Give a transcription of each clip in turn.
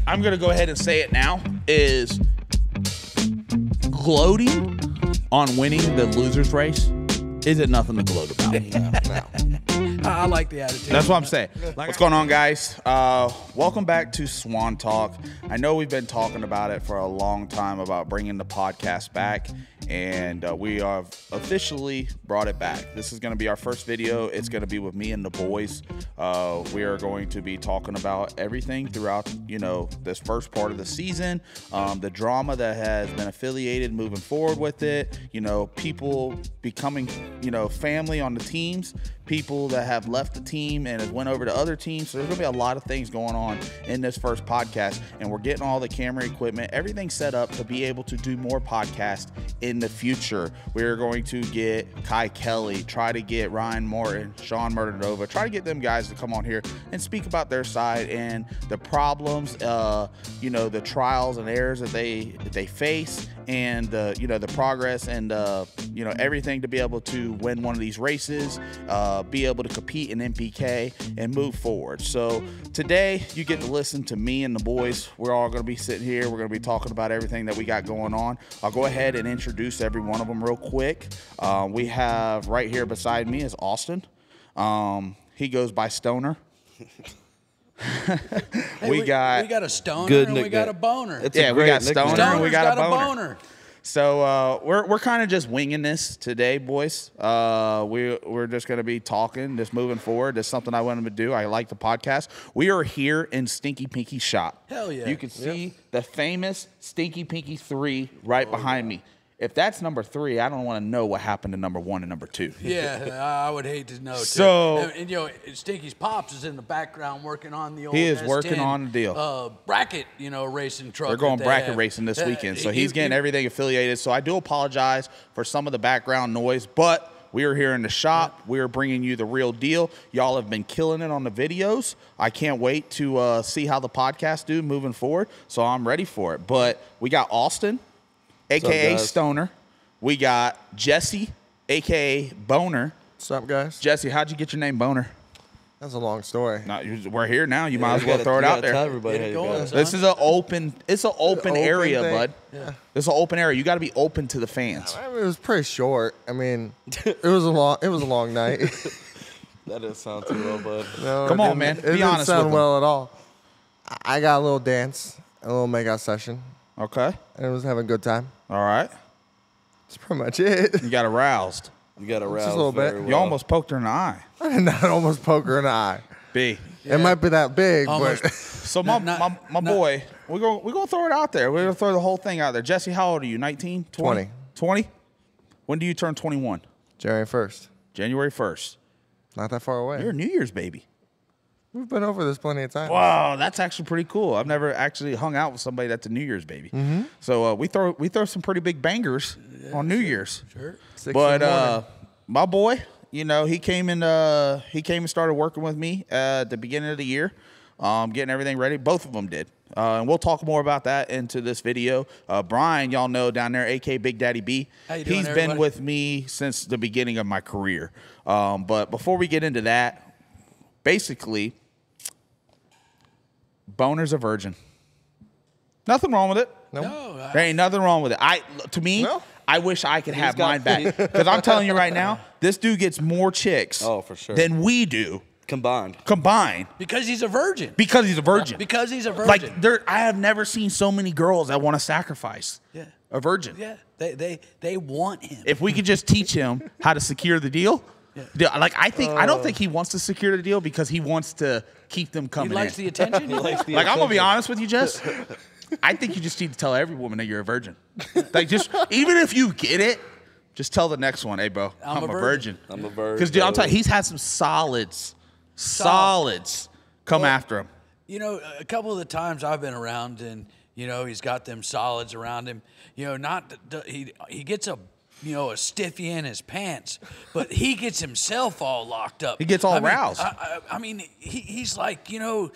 I'm going to go ahead and say it now, is gloating on winning the loser's race isn't nothing to gloat about. I like the attitude. That's what I'm saying. What's going on, guys? Welcome back to Swan Talk. I know we've been talking about it for a long time about bringing the podcast back, and we have officially brought it back. This is going to be our first video. It's going to be with me and the boys. We are going to be talking about everything throughout, this first part of the season, the drama that has been affiliated moving forward with it, people becoming, family on the teams, people that have left the team and have went over to other teams. So there's going to be a lot of things going on in this first podcast, and we're getting all the camera equipment, everything set up to be able to do more podcasts in the future. We're going to get Kai Kelly, try to get Ryan Morton, Sean Murdanova, try to get them guys to come on here and speak about their side and the problems, the trials and errors that they face, and the progress and everything to be able to win one of these races, be able to compete in NPK and move forward. So today you get to listen to me and the boys. We're all going to be sitting here. We're going to be talking about everything that we got going on. I'll go ahead and introduce every one of them real quick. We have right here beside me is Austin. He goes by Stoner. Hey, we got a stoner good and we got a boner. We got Stoner and we got a boner. boner. So we're kind of just winging this today, boys. We're just going to be talking, just moving forward. That's something I wanted to do. I like the podcast. We are here in Stinky Pinky Shop. Hell yeah. You can see the famous Stinky Pinky 3 right behind me. If that's number 3, I don't want to know what happened to number 1 and number 2. Yeah, I would hate to know. So, and Stinky's Pops is in the background working on the old he is S10, working on the deal. Bracket, racing truck. They're going bracket racing this weekend, so he's getting everything affiliated. So I do apologize for some of the background noise, but we are here in the shop. We are bringing you the real deal. Y'all have been killing it on the videos. I can't wait to see how the podcast do moving forward, so I'm ready for it. But we got Austin, a.k.a. Stoner. We got Jesse, a.k.a. Boner. What's up, guys? Jesse, how'd you get your name Boner? That's a long story. No, we're here now. You might as well throw it out there. Tell everybody how you got it. This is an open area, thing. bud. Yeah. This is an open area. You got to be open to the fans. I mean, it was pretty short. I mean, it was a long night. That doesn't sound too well, bud. No, Come on, man. It Be didn't honest sound with them. well at all. I got a little dance, a little makeout session, Okay. and it was having a good time. All right. That's pretty much it. You got aroused. You got aroused Just a little bit. very well. You almost poked her in the eye. I did not almost poke her in the eye. B. It might be that big, Almost. but So my boy, we're gonna throw it out there. We're gonna throw the whole thing out there. Jesse, how old are you? 19? 20? 20? When do you turn 21? January 1st. January 1st. Not that far away. You're a New Year's baby. We've been over this plenty of times. Wow, that's actually pretty cool. I've never actually hung out with somebody that's a New Year's baby. So we throw some pretty big bangers on New Year's. Sure. 6 in the But morning. my boy, he came and started working with me at the beginning of the year, getting everything ready. Both of them did. And we'll talk more about that into this video. Brian, y'all know down there, a.k.a. Big Daddy B. How you doing, He's everybody? been with me since the beginning of my career. But before we get into that, basically, Boner's a virgin. Nothing wrong with it. No, There ain't nothing wrong with it. To me, No? I wish I could have got- mine back. Because I'm telling you right now, this dude gets more chicks Oh, for sure. than we do Combined. combined because he's a virgin. because he's a virgin. Because he's a virgin. Like, I have never seen so many girls that want to sacrifice Yeah. a virgin. Yeah, they want him. If we could just teach him how to secure the deal. Like, I don't think he wants to secure the deal because he wants to keep them He coming likes in. the attention. Likes the Like, I'm gonna be attention. honest with you, Jess. I think you just need to tell every woman that you're a virgin. Like, just even if you get it, just tell the next one, hey, bro, I'm a virgin. I'm a virgin. Because, dude, I'm telling you, he's had some solids come after him. A couple of the times I've been around, and he's got them solids around him. He gets a stiffy in his pants, but he gets himself all locked up. He gets all aroused. I mean, he's like,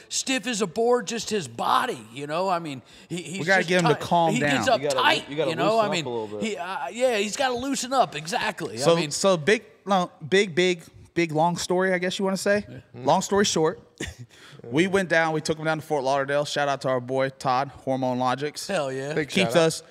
stiff as a board, just his body. I mean, he's We gotta just get him to tight. calm He down. gets You gotta- uptight. you gotta I loosen mean, up a little bit. he's got to loosen up exactly. So, I mean, big big long story, I guess you want to say. Long story short, we went down. We took him down to Fort Lauderdale. Shout out to our boy Todd, Hormone Logics. Hell yeah. Big Keeps us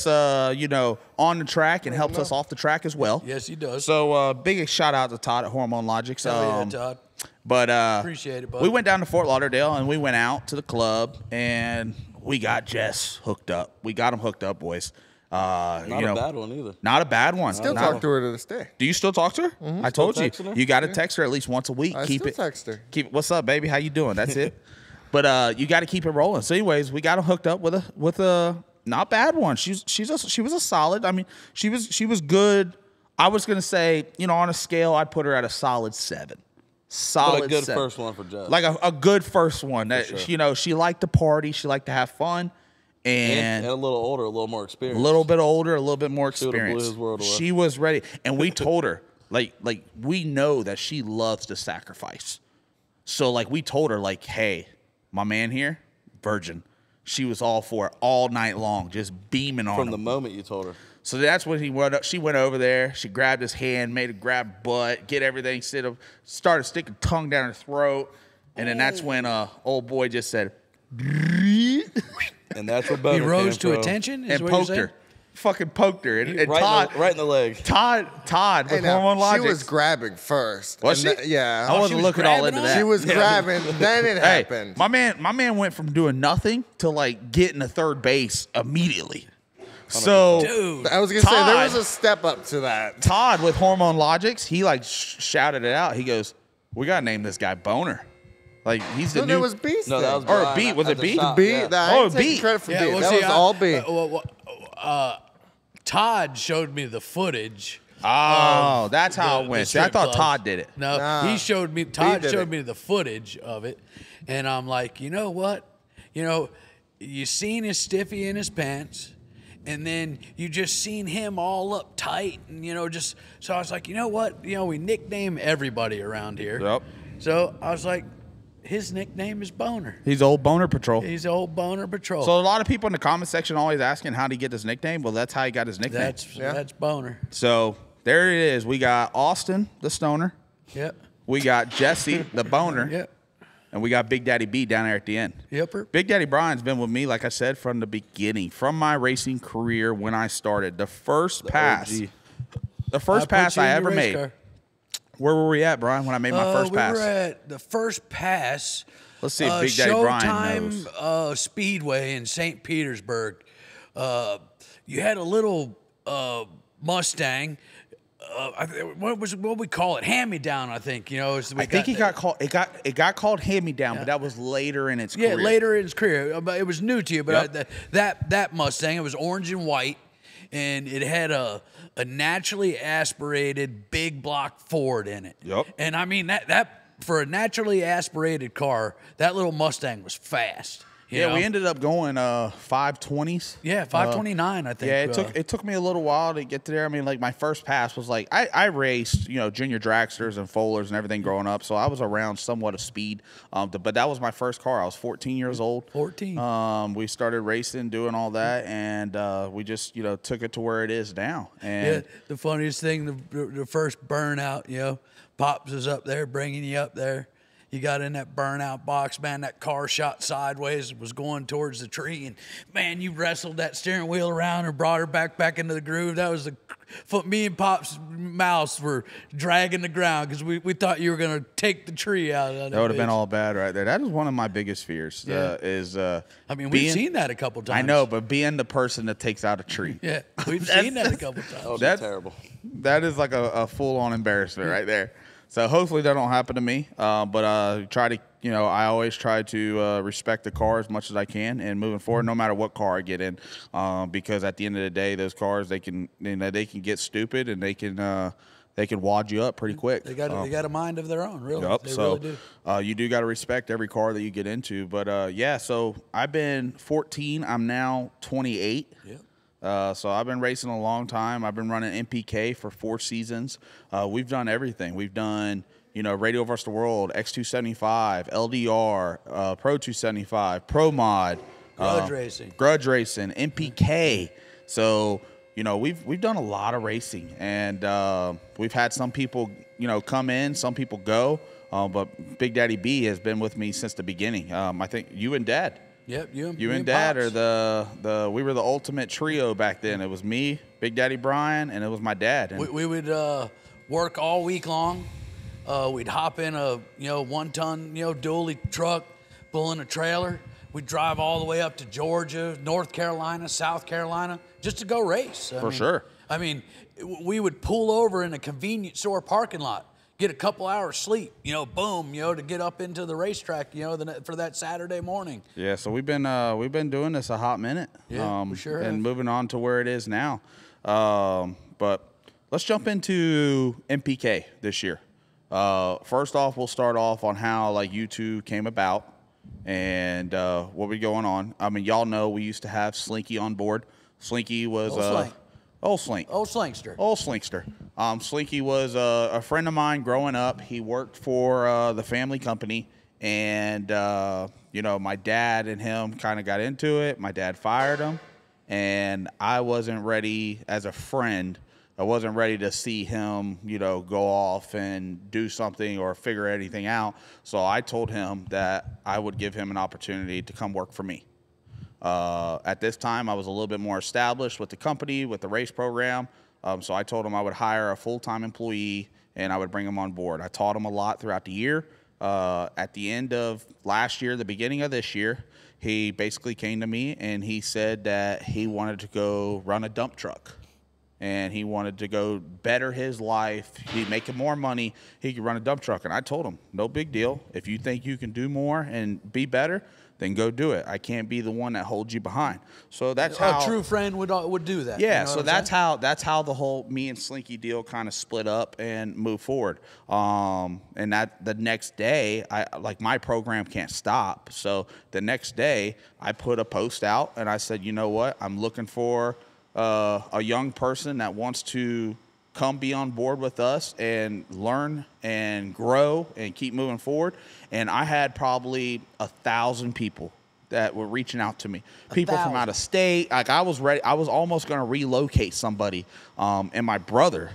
on the track and helps us off the track as well. Yes, he does. So big shout out to Todd at Hormone Logics. Hell yeah, Todd. But Appreciate it, bud. we went down to Fort Lauderdale and we went out to the club and we got Jess hooked up. We got him hooked up, boys. Not a bad one either. Not a bad one. Still talk to her to this day. Do you still talk to her? I told you. texting her? You got to text her at least once a week. I still text her. What's up, baby? How you doing? That's it. But you got to keep it rolling. So, anyways, we got him hooked up with a not bad one. She was a solid. I mean, she was good. I was gonna say, on a scale, I'd put her at a solid 7. Solid. But a good 7. first one for Jess. Like a good first one. That sure. She liked to party. She liked to have fun. And a little older, a little more experienced. A little bit older, a little bit more She would've blew experienced. his world away. She was ready. And we told her, like we know that she loves to sacrifice. So we told her, hey, my man here, virgin. She was all for it all night long, just beaming on him. From the moment you told her. So that's when she went over there. She grabbed his hand, made it grab butt, get everything, started sticking tongue down her throat. And then that's when old boy just said, And that's what boner He rose came to from. attention and poked her. Fucking poked her. And Todd, right in the leg. Todd with Now, Hormone Logics. she was grabbing first. Was And she? Yeah. I wasn't was looking all grabbing into on? that. She was grabbing. Then it Hey, happened. my man went from doing nothing to getting to third base immediately. So Dude. I was gonna say there Todd- was a step up to that. Todd with Hormone Logics, he shouted it out. He goes, "We gotta name this guy Boner." He's the No, new. there was Beast. No, that was Or Brian B. Was at it the B? shop, B. yeah. I Oh, ain't taking B. credit for B. well, That see, was all B. Todd showed me the footage. Oh, that's how the it went. See, I strip thought clubs. Todd did it. No, Nah. he showed me. Todd did showed it. me the footage of it, and I'm like, you know what? You seen his stiffy in his pants, and then you just seen him all uptight, and just. So I was like, you know what? We nickname everybody around here. Yep. So I was like, his nickname is Boner. He's old Boner Patrol. He's old Boner Patrol. So a lot of people in the comment section always asking how did he get his nickname. Well, that's how he got his nickname. that's Boner. So there it is. We got Austin, the stoner. Yep. We got Jesse, the boner. Yep. And we got Big Daddy B down there at the end. Yepper. Big Daddy Brian's been with me, like I said, from the beginning, from my racing career when I started. The first pass. OG. The first put pass you I in your ever race made. car. Where were we at, Brian, when I made my first pass? We were at the first pass. Let's see if Big Daddy Brian knows. Showtime Speedway in St. Petersburg. You had a little Mustang. What we call it? Hand me down, I think. I think he got called. It got called hand me down, but that was later in its career. Yeah, later in his career. But it was new to you. But Yep. that Mustang, it was orange and white, and it had a naturally aspirated big block Ford in it. Yep. And I mean that for a naturally aspirated car, that little Mustang was fast. You know? we ended up going 520s. Yeah, 529, I think. Yeah, it took me a little while to get to there. I mean, my first pass was I raced, junior dragsters and foalers and everything growing up, so I was around somewhat of speed. But that was my first car. I was 14 years old. 14. We started racing, doing all that, and we just took it to where it is now. And Yeah, the funniest thing, the first burnout, Pops is up there bringing you up there. You got in that burnout box, man, that car shot sideways and was going towards the tree. And, man, you wrestled that steering wheel around and brought her back into the groove. That was me and Pop's mouse were dragging the ground because we thought you were going to take the tree out. that would have been all bad right there. That is one of my biggest fears. Yeah. I mean, we've seen that a couple times. I know, but being the person that takes out a tree. Yeah, we've seen that a couple times. That would be That's terrible. That is like a full-on embarrassment right there. So hopefully that don't happen to me. But I always try to respect the car as much as I can, and moving forward, no matter what car I get in, because at the end of the day, those cars they can get stupid and they can wad you up pretty quick. They got a mind of their own, really. Yep. They So really do. you do got to respect every car that you get into. But so I've been 14. I'm now 28. Yep. So I've been racing a long time. I've been running NPK for 4 seasons. We've done everything. We've done, Radio vs. the World, X275, LDR, Pro 275, Pro Mod. Grudge racing, NPK. So you know, we've done a lot of racing, and we've had some people, you know, come in, some people go, but Big Daddy B has been with me since the beginning. I think you and Dad. Yep, you and Dad Pops. are we were the ultimate trio back then. It was me, Big Daddy Brian, and it was my dad. And we would work all week long. We'd hop in a 1-ton dually truck, pulling a trailer. We'd drive all the way up to Georgia, North Carolina, South Carolina, just to go race. For sure. I mean, we would pull over in a convenience store parking lot, get a couple hours sleep, boom, to get up into the racetrack, for that Saturday morning. Yeah, so we've been doing this a hot minute. Yeah, we sure have. And moving on to where it is now. But let's jump into NPK this year. First off, we'll start off on how you two came about and what we going on. I mean, y'all know we used to have Slinky on board. Slinky was Old Slinkster. Slinky was a friend of mine growing up. He worked for the family company, and my dad and him kind of got into it. My dad fired him, and I wasn't ready as a friend. I wasn't ready to see him, go off and do something or figure anything out. So I told him that I would give him an opportunity to come work for me. At this time, I was a little bit more established with the company, with the race program. So I told him I would hire a full-time employee and I would bring him on board. I taught him a lot throughout the year. At the end of last year, the beginning of this year, he basically came to me and he said that he wanted to go run a dump truck. And he wanted to go better his life. He'd make more money. He could run a dump truck. And I told him, no big deal. If you think you can do more and be better, then go do it. I can't be the one that holds you behind. So that's how a true friend would do that. Yeah. So that's how the whole me and Slinky deal kind of split up and moved forward. And that the next day, my program can't stop. So the next day, I put a post out and I said, you know what? I'm looking for a young person that wants to come be on board with us and learn and grow and keep moving forward. And I had probably 1,000 people that were reaching out to me. People from out of state. I was ready. I was almost going to relocate somebody. And my brother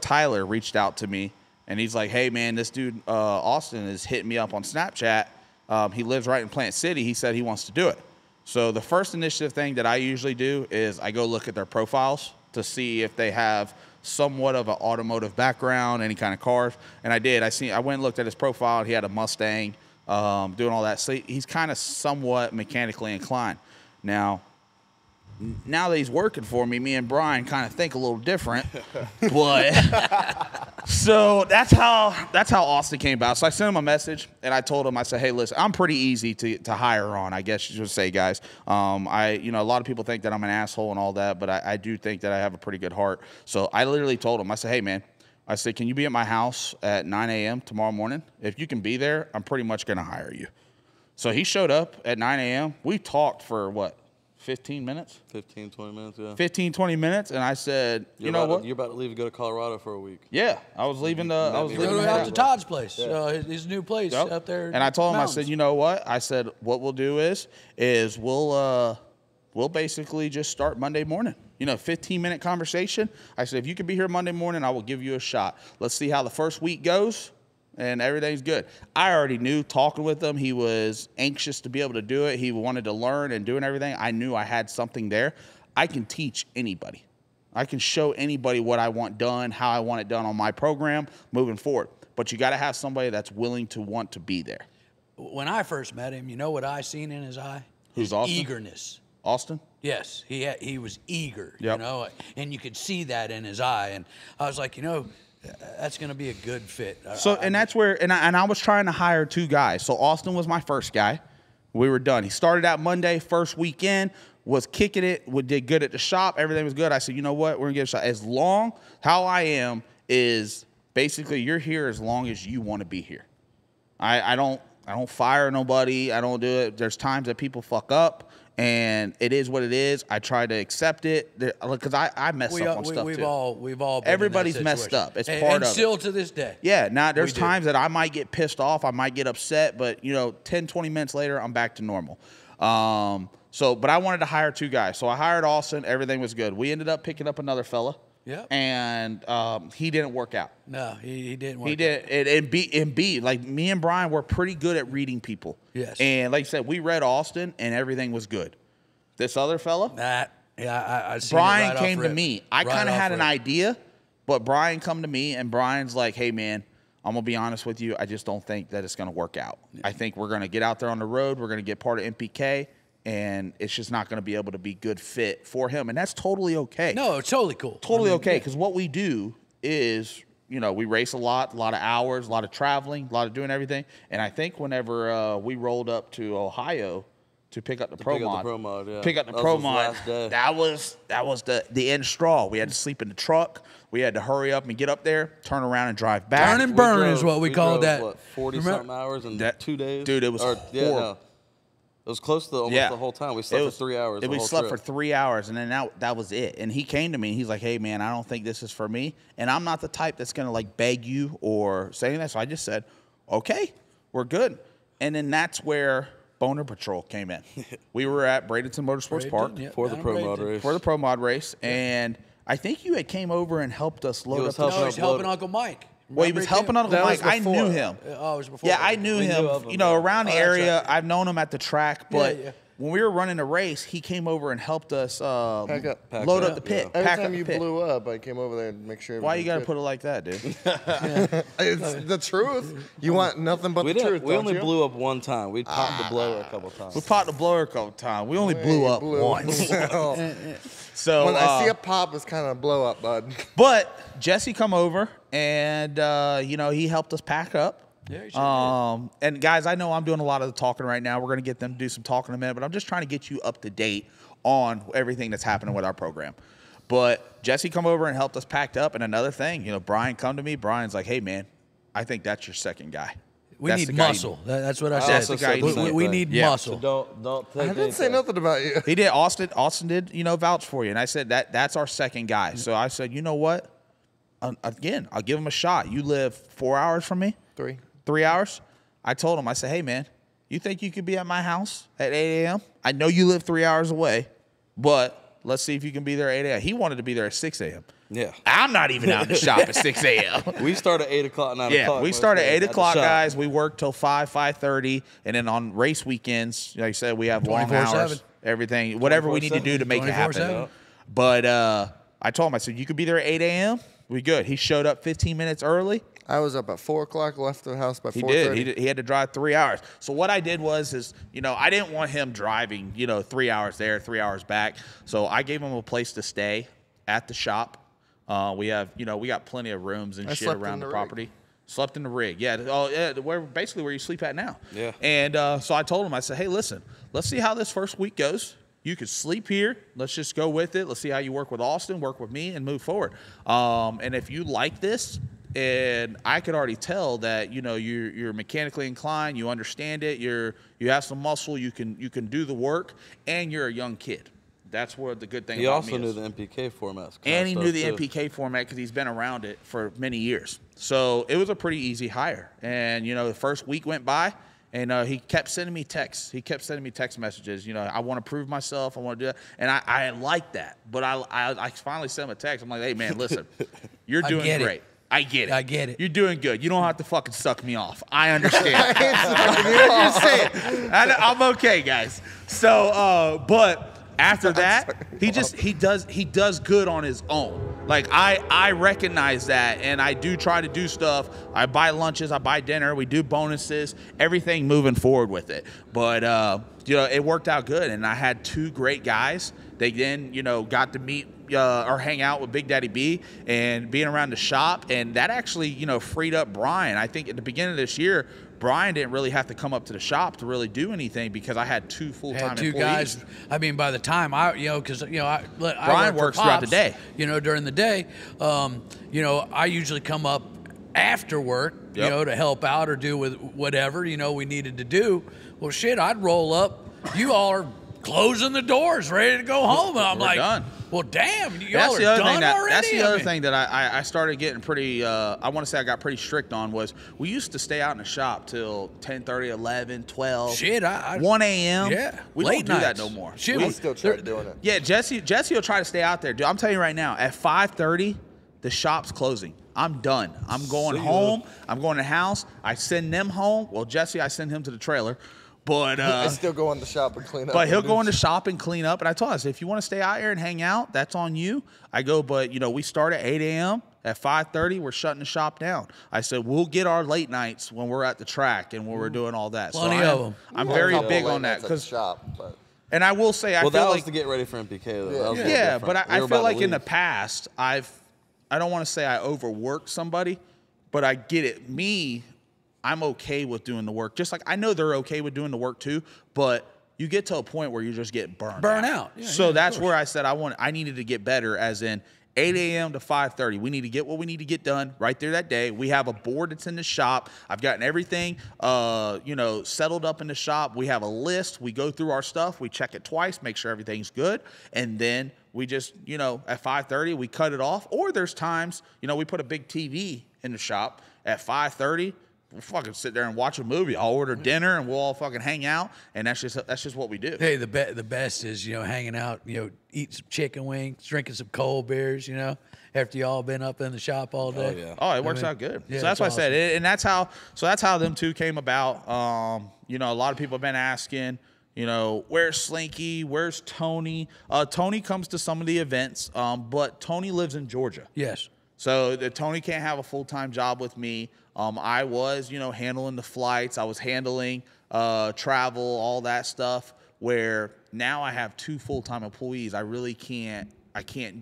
Tyler reached out to me and he's like, hey man, this dude, Austin is hitting me up on Snapchat. He lives right in Plant City. He said he wants to do it. So the first initiative thing that I usually do is I go look at their profiles to see if they have somewhat of an automotive background, any kind of cars. And I did. I went and looked at his profile. He had a Mustang, doing all that. So he's kind of somewhat mechanically inclined. Now that he's working for me, me and Brian kind of think a little different. But so that's how Austin came about. So I sent him a message and I told him, I said, hey, listen, I'm pretty easy to hire on, I guess you should say, guys. A lot of people think that I'm an asshole and all that, but I do think that I have a pretty good heart. So I literally told him, I said, hey man, I said, can you be at my house at 9 a.m. tomorrow morning? If you can be there, I'm pretty much going to hire you. So he showed up at 9 a.m. We talked for what? 15 minutes? 15, 20 minutes, yeah. 15, 20 minutes, and I said, you know what? You're about to leave and go to Colorado for a week. Yeah, I was leaving out to Todd's place, his new place up there. And I told him, I said, you know what? I said, what we'll do is we'll basically just start Monday morning. 15-minute conversation. I said, if you can be here Monday morning, I will give you a shot. Let's see how the first week goes. And everything's good. I already knew talking with him, he was anxious to be able to do it. He wanted to learn and doing everything. I knew I had something there. I can teach anybody. I can show anybody what I want done, how I want it done on my program moving forward. But you got to have somebody that's willing to want to be there. When I first met him, you know what I seen in his eye? Who's Austin? Eagerness. Austin? Yes, he was eager, yep. And you could see that in his eye. And I was like, that's going to be a good fit. So, and that's where, and I was trying to hire 2 guys. So Austin was my first guy. We were done. He started out Monday, first weekend, was kicking it, did good at the shop. Everything was good. I said, you know what? We're going to give it a shot. How I am is basically you're here as long as you want to be here. I don't fire nobody. I don't do it. There's times that people fuck up. And it is what it is. I try to accept it because I mess up on stuff too. We've all been Everybody's in that messed up. It's part of it. And still to this day. Yeah. Now there's times that I might get pissed off. I might get upset. But 10, 20 minutes later, I'm back to normal. So, but I wanted to hire 2 guys. So I hired Austin. Everything was good. We ended up picking up another fella. Yep. And he didn't work out. No, he didn't work He did. And B, like me and Brian were pretty good at reading people. Yes. And like I said, we read Austin and everything was good. This other fella, I seen Brian it right came off to rip. me. I Right kind of off had an rip. idea, but Brian come to me and Brian's like, hey man, I'm going to be honest with you. I just don't think that it's going to work out. Yeah. I think we're going to get out there on the road. We're going to get part of NPK. And it's just not going to be able to be good fit for him. And that's totally okay. No, it's totally cool. Totally okay. Because what we do is, you know, we race a lot of hours, a lot of traveling, a lot of doing everything. And I think whenever we rolled up to Ohio to pick up the Pro Mod, that was the end straw. We had to sleep in the truck. We had to hurry up and get up there, turn around and drive back. Turn and burn is what we called that. What, 40-something hours in 2 days? Dude, it was horrible. It was close to almost the whole time. We slept for 3 hours. We slept for 3 hours, and then that was it. And he came to me, and he's like, hey, man, I don't think this is for me. And I'm not the type that's going to, like, beg you or say that. So I just said, okay, we're good. And then that's where Boner Patrol came in. We were at Bradenton Motorsports Park for the Pro Mod race. For the Pro Mod race. And I think you had came over and helped us load up. No, he was helping Uncle Mike. Well, he was helping Uncle Mike. I knew him. Oh, it was before. Yeah, I knew him. You know, around the area. Right. I've known him at the track, but when we were running a race, he came over and helped us load up the pit. Every time you blew up, I came over there and make sure. Why you got to put it like that, dude? It's the truth. You want nothing but the truth. We only blew up one time. We popped the blower a couple times. We popped the blower a couple times. We only blew up once. So when I see a pop, it's kind of blow up, bud. But Jesse come over and you know, he helped us pack up. Yeah, sure and guys, I know I'm doing a lot of the talking right now. We're gonna get them to do some talking in a minute, but I'm just trying to get you up to date on everything that's happening with our program. But Jesse come over and helped us pack up. And another thing, you know, Brian come to me. Brian's like, hey man, I think that's your second guy. We need muscle. That's what I said. That's the guy we need muscle. So don't take I didn't say nothing about you. He did. Austin did, you know, vouch for you. And I said, that's our second guy. So I said, you know what? Again, I'll give him a shot. You live 4 hours from me? 3 hours? I told him, I said, hey, man, you think you could be at my house at 8 a.m.? I know you live 3 hours away, but let's see if you can be there at 8 a.m. He wanted to be there at 6 a.m. Yeah. I'm not even out in the shop at 6 a.m. We start at 8 o'clock, 9 o'clock. Yeah, we start at 8 o'clock, guys. We work till 5:30. And then on race weekends, like I said, we have long hours, everything, whatever we need to do to make it happen. But I told him, I said, you could be there at 8 a.m.? We good. He showed up 15 minutes early. I was up at 4 o'clock, left the house by 4:30. He did. He had to drive 3 hours. So what I did was, you know, I didn't want him driving, you know, 3 hours there, 3 hours back. So I gave him a place to stay at the shop. We have, you know, we got plenty of rooms and shit around the property. Slept in the rig. Yeah. Oh, yeah. Basically where you sleep at now. Yeah. And so I told him, I said, hey, listen, let's see how this first week goes. You could sleep here. Let's just go with it. Let's see how you work with Austin, work with me, and move forward. And if you like this, and I could already tell that, you know, you're mechanically inclined, you understand it, you have some muscle, you can do the work, and you're a young kid. That's what the good thing about me is. He also knew the NPK format. And he knew the NPK format because he's been around it for many years. So it was a pretty easy hire. And, you know, the first week went by, and he kept sending me texts. He kept sending me text messages. You know, I want to prove myself. I want to do that. And I like that. But I finally sent him a text. I'm like, hey, man, listen, you're doing great. I get it. I get it. You're doing good. You don't have to fucking suck me off. I understand. Just say it. I'm okay, guys. So, but after that, he does good on his own. Like I recognize that, and I do try to do stuff. I buy lunches, I buy dinner, we do bonuses, everything moving forward with it. But you know, it worked out good, and I had 2 great guys. They then, you know, got to meet or hang out with Big Daddy B and being around the shop, and that actually, you know, freed up Brian. I think at the beginning of this year, Brian didn't really have to come up to the shop to really do anything because I had 2 full-time employees. 2 guys. I mean, by the time because Brian works throughout the day. You know, during the day, you know, I usually come up after work, you know, to help out or do with whatever, you know, we needed to do. Well, shit, I'd roll up. You all are closing the doors, ready to go home. And I'm like, done. Well, damn, y'all are done already? That's the other thing that I started getting pretty, I want to say I got pretty strict on was we used to stay out in the shop till 10:30, 11, 12. Shit, 1 a.m. Yeah. We Late don't do nights. that no more. Shit, I still try doing it. Yeah, Jesse will try to stay out there. Dude, I'm telling you right now, at 5:30, the shop's closing. I'm done. I'm going home. I'm going to the house. I send them home. Well, Jesse, I send him to the trailer. But I still go in the shop and clean up. But he'll go in the shop and clean up. And I told him, I said, if you want to stay out here and hang out, that's on you. I go, but, we start at 8 a.m. At 5:30, we're shutting the shop down. I said, we'll get our late nights when we're at the track and when we're doing all that. Plenty of them. I'm very big on that. And I will say, I feel that was like to get ready for NPK, though. Yeah, but I feel like in the past, I don't want to say I overworked somebody, but I get it. I'm okay with doing the work. Just like I know they're okay with doing the work too, but you get to a point where you just get burned out. Yeah, so that's where I said I needed to get better, as in 8 a.m. to 5:30. We need to get what we need to get done right there that day. We have a board that's in the shop. I've gotten everything, settled up in the shop. We have a list. We go through our stuff. We check it twice, make sure everything's good, and then we just, at 5:30 we cut it off. Or there's times, we put a big TV in the shop at 5:30. We'll fucking sit there and watch a movie. I'll order dinner and we'll all fucking hang out, and that's just what we do. Hey, the best is hanging out, eating some chicken wings, drinking some cold beers, after y'all been up in the shop all day. Oh yeah. Oh, it works out good. Yeah, so that's why awesome. I said it, and that's how them two came about. A lot of people have been asking, where's Slinky? Where's Tony? Tony comes to some of the events, but Tony lives in Georgia. Yes. So Tony can't have a full-time job with me. I was, handling the flights. I was handling travel, all that stuff, where now I have 2 full-time employees. I really can't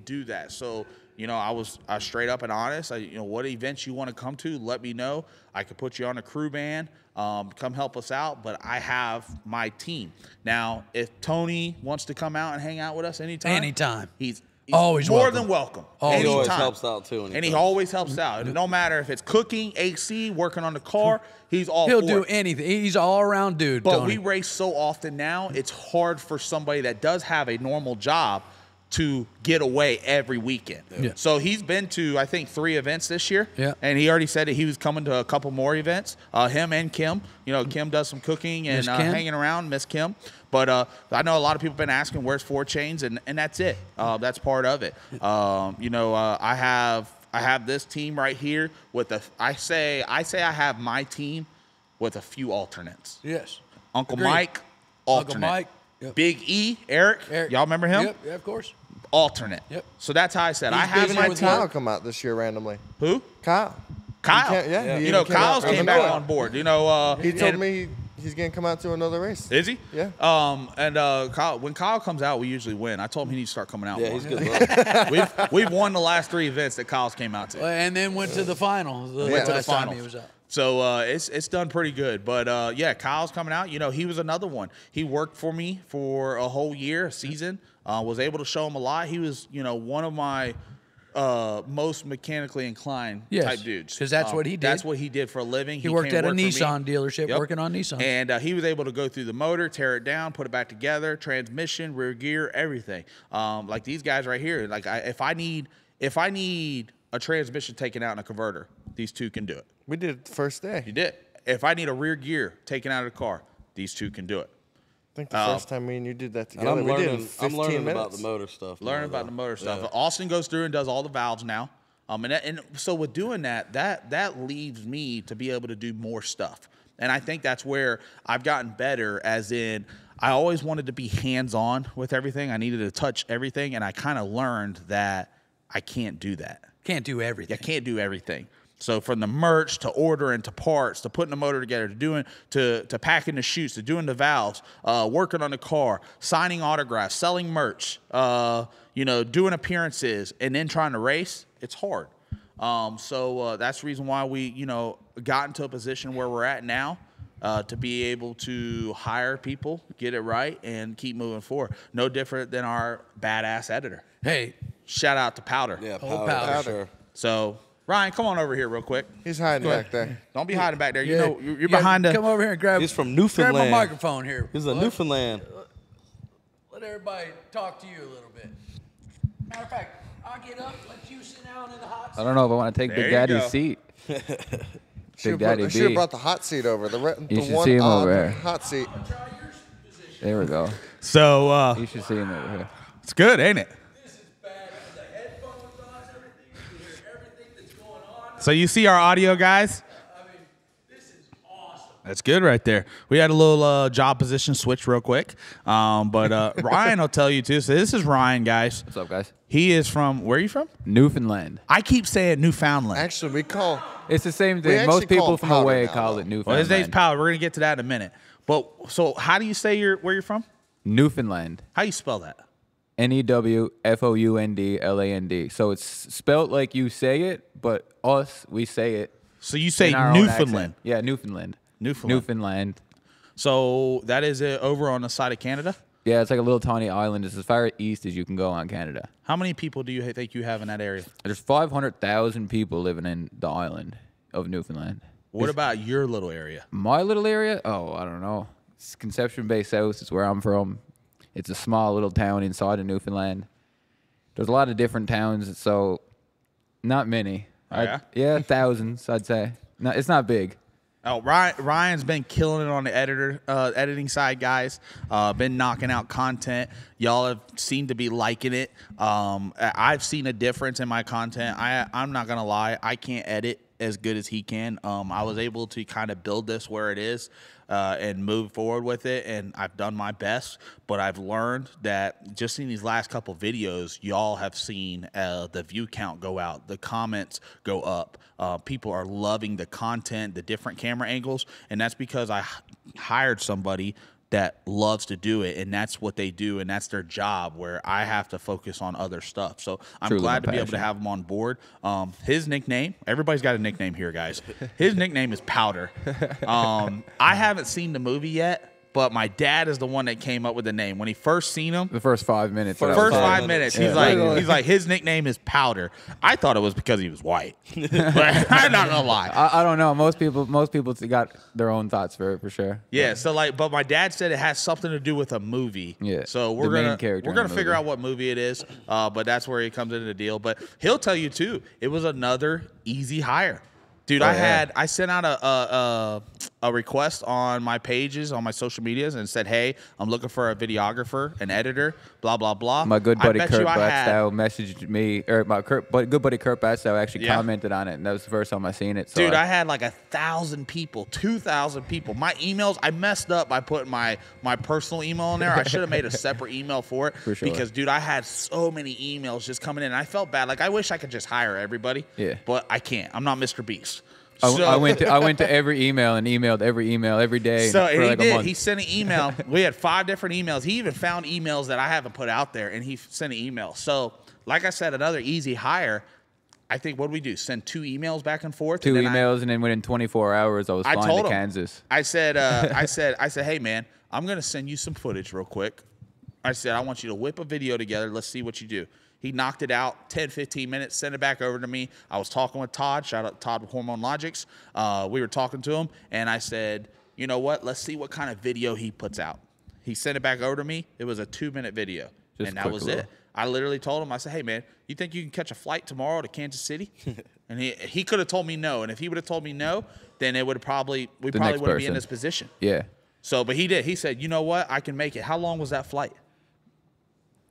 do that. So, I was straight up and honest. What events you want to come to, let me know. I could put you on a crew band, come help us out, but I have my team. Now, if Tony wants to come out and hang out with us anytime. He's always more welcome. than welcome. He always helps out too. And he always helps out. No matter if it's cooking, AC, working on the car, he'll do anything. He's an all-around dude. But Tony. we race so often now, it's hard for somebody that does have a normal job to get away every weekend. Yeah. So he's been to, I think, 3 events this year. Yeah. And he already said that he was coming to a couple more events. Him and Kim. Kim does some cooking and hanging around, Miss Kim. But I know a lot of people have been asking, where's 4 Chains? And that's it. That's part of it. I have this team right here with I say I have my team with a few alternates. Yes. Uncle Agreed. Mike, alternate. Uncle Mike. Yep. Big E, Eric. Y'all remember him? Yep, yeah, of course. Alternate. Yep. So that's how I said. I have my team. Kyle come out this year randomly. Who? Kyle. Kyle. Kyle's came back on board. He told me he's gonna come out to another race. Is he? Yeah. Kyle, when Kyle comes out, we usually win. I told him he needs to start coming out more. He's good. we've won the last 3 events that Kyle's came out to. And then went to the final. Went to the last time finals. he was out. So it's done pretty good. But Kyle's coming out. He was another one. He worked for me for a whole year, a season. Was able to show him a lot. He was, one of my most mechanically inclined type dudes. Because that's what he did. That's what he did for a living. He worked at a Nissan dealership working on Nissan. And he was able to go through the motor, tear it down, put it back together, transmission, rear gear, everything. Like these guys right here. Like if I need a transmission taken out in a converter, these 2 can do it. We did it the first day. You did. If I need a rear gear taken out of the car, these 2 can do it. I think the first time me and you did that together, I'm we did it in 15 I'm learning minutes. about the motor stuff. Learning about the motor stuff. Austin goes through and does all the valves now. And so with doing that leaves me to be able to do more stuff. And I think that's where I've gotten better, as in I always wanted to be hands-on with everything. I needed to touch everything, and I kind of learned that I can't do that. Can't do everything. I can't do everything. So from the merch to ordering to parts to putting the motor together to packing the chutes to doing the valves, working on the car, signing autographs, selling merch, doing appearances, and then trying to race, it's hard. So that's the reason why we got into a position where we're at now, to be able to hire people, get it right, and keep moving forward. No different than our badass editor. Hey, shout out to Powder. Yeah, Powder. for sure. So Ryan, come on over here real quick. He's hiding back there. Don't be hiding back there. Yeah. You're behind the. Come over here and grab. He's from Newfoundland. Grab my microphone here. He's a Newfoundland. Let everybody talk to you a little bit. Matter of fact, I'll get up, let you sit down in the hot seat. I don't know if I want to take Big Daddy's seat. Big Daddy should have brought the hot seat over. The should one see him over odd here. hot seat. There we go. So You should see him over here. it's good, ain't it? This is bad. The headphones on, everything. You can hear everything that's going on. So you see our audio, guys? I mean, this is awesome. That's good right there. We had a little job position switch real quick. But Ryan will tell you too. So this is Ryan, guys. What's up, guys? He is from, where are you from? Newfoundland. I keep saying Newfoundland. Actually, we call. It's the same We thing. actually Most people call it from powder away now, call though. it Well, Newfoundland. his name's Powell. We're going to get to that in a minute. But so how do you say where you're from? Newfoundland. How you spell that? Newfoundland. So it's spelt like you say it, but us, we say it. So you say in our own Newfoundland. accent. Yeah, Newfoundland. Newfoundland. So that is it over on the side of Canada? Yeah, it's like a little tiny island. It's as far east as you can go on Canada. How many people do you think you have in that area? There's 500,000 people living in the island of Newfoundland. What about your little area? My little area? Oh, I don't know. It's Conception Bay South. It's where I'm from. It's a small little town inside of Newfoundland. There's a lot of different towns, so not many. Oh, yeah? Thousands, I'd say. No, it's not big. Oh, Ryan's been killing it on the editing side, guys. Been knocking out content. Y'all have seemed to be liking it. I've seen a difference in my content. I'm not gonna lie, I can't edit as good as he can. I was able to kind of build this where it is and move forward with it, and I've done my best. But I've learned that just in these last couple videos, y'all have seen the view count go out, the comments go up. People are loving the content, the different camera angles, and that's because I hired somebody that loves to do it, and that's what they do, and that's their job, where I have to focus on other stuff. So I'm Truly glad to be able passion. to have him on board. His nickname, everybody's got a nickname here, guys. His nickname is Powder. I haven't seen the movie yet, but my dad is the one that came up with the name. When he first seen him, The first 5 minutes. that I first was there. 5 minutes, he's like, his nickname is Powder. I thought it was because he was white, but I'm not gonna lie. I don't know. Most people got their own thoughts for sure. Yeah, so but my dad said it has something to do with a movie. Yeah, so the main character we're gonna in the figure movie. out what movie it is. But that's where he comes into the deal. But he'll tell you too. It was another easy hire, dude. I sent out a request on my pages, on my social medias, and said, hey, I'm looking for a videographer, an editor, blah blah blah. My good buddy I bet Kurt you I had- Batstow messaged me, or my good buddy Kurt Batstow actually commented on it, and that was the first time I seen it. So Dude, I had like 1,000 people, 2,000 people. My emails, I messed up by putting my personal email in there. I should have made a separate email for it. For sure. Because, dude, I had so many emails just coming in. And I felt bad. Like, I wish I could just hire everybody. Yeah. But I can't. I'm not Mr. Beast. I went to every email and emailed every email every day So for he like a did. month. He sent an email. We had 5 different emails. He even found emails that I haven't put out there, and he sent an email. So, like I said, another easy hire. I think, what did we do? Send 2 emails back and forth? Two and then emails, and then within 24 hours, I was flying told to him. Kansas. I said, hey man, I'm gonna send you some footage real quick. I said, I want you to whip a video together. Let's see what you do. He knocked it out, 10, 15 minutes, sent it back over to me. I was talking with Todd. Shout out Todd with Hormone Logics. We were talking to him, and I said, you know what? Let's see what kind of video he puts out. He sent it back over to me. It was a 2-minute video, Just and that quick was little. it. I literally told him, I said, hey man, you think you can catch a flight tomorrow to Kansas City? And he could have told me no, and if he would have told me no, then we probably wouldn't be in person. this position. Yeah. So, but he did. He said, you know what? I can make it. How long was that flight?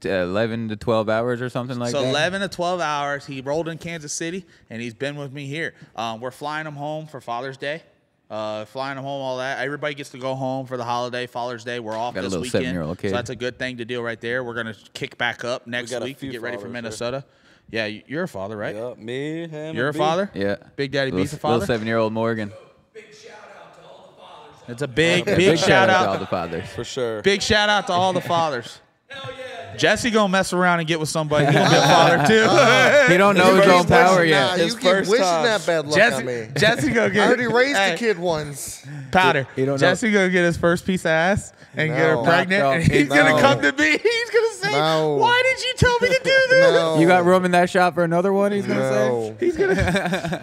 11 to 12 hours or something like So that. 11 to 12 hours. He rolled in Kansas City, and he's been with me here. We're flying him home for Father's Day. Flying him home, all that. Everybody gets to go home for the holiday, Father's Day. We're off Got a this little weekend. 7-year-old kid. So that's a good thing to do right there. We're going to kick back up next got a week to few get ready for fathers here. Minnesota. Yeah, you're a father, right? Yep, me, him, You're a and B. father? Yeah. Big Daddy B's a Little father? 7-year-old Morgan. Big shout out to all the fathers. It's a big Big shout to all out. the fathers. For sure. Big shout out to all the fathers. Hell yeah. Jesse gonna mess around and get with somebody. He's gonna be a father too. He don't know his own power yet. Nah, His you keep first wishing time. that bad luck on me. Jesse gonna get. I already raised Hey, a kid once. Powder. He don't know. Jesse gonna get his first piece of ass and get her No. pregnant, No, and he's gonna no. come to me. He's gonna say, say? No. Why did you tell me to do this? No. You got room in that shop for another one? He's gonna No. He's gonna.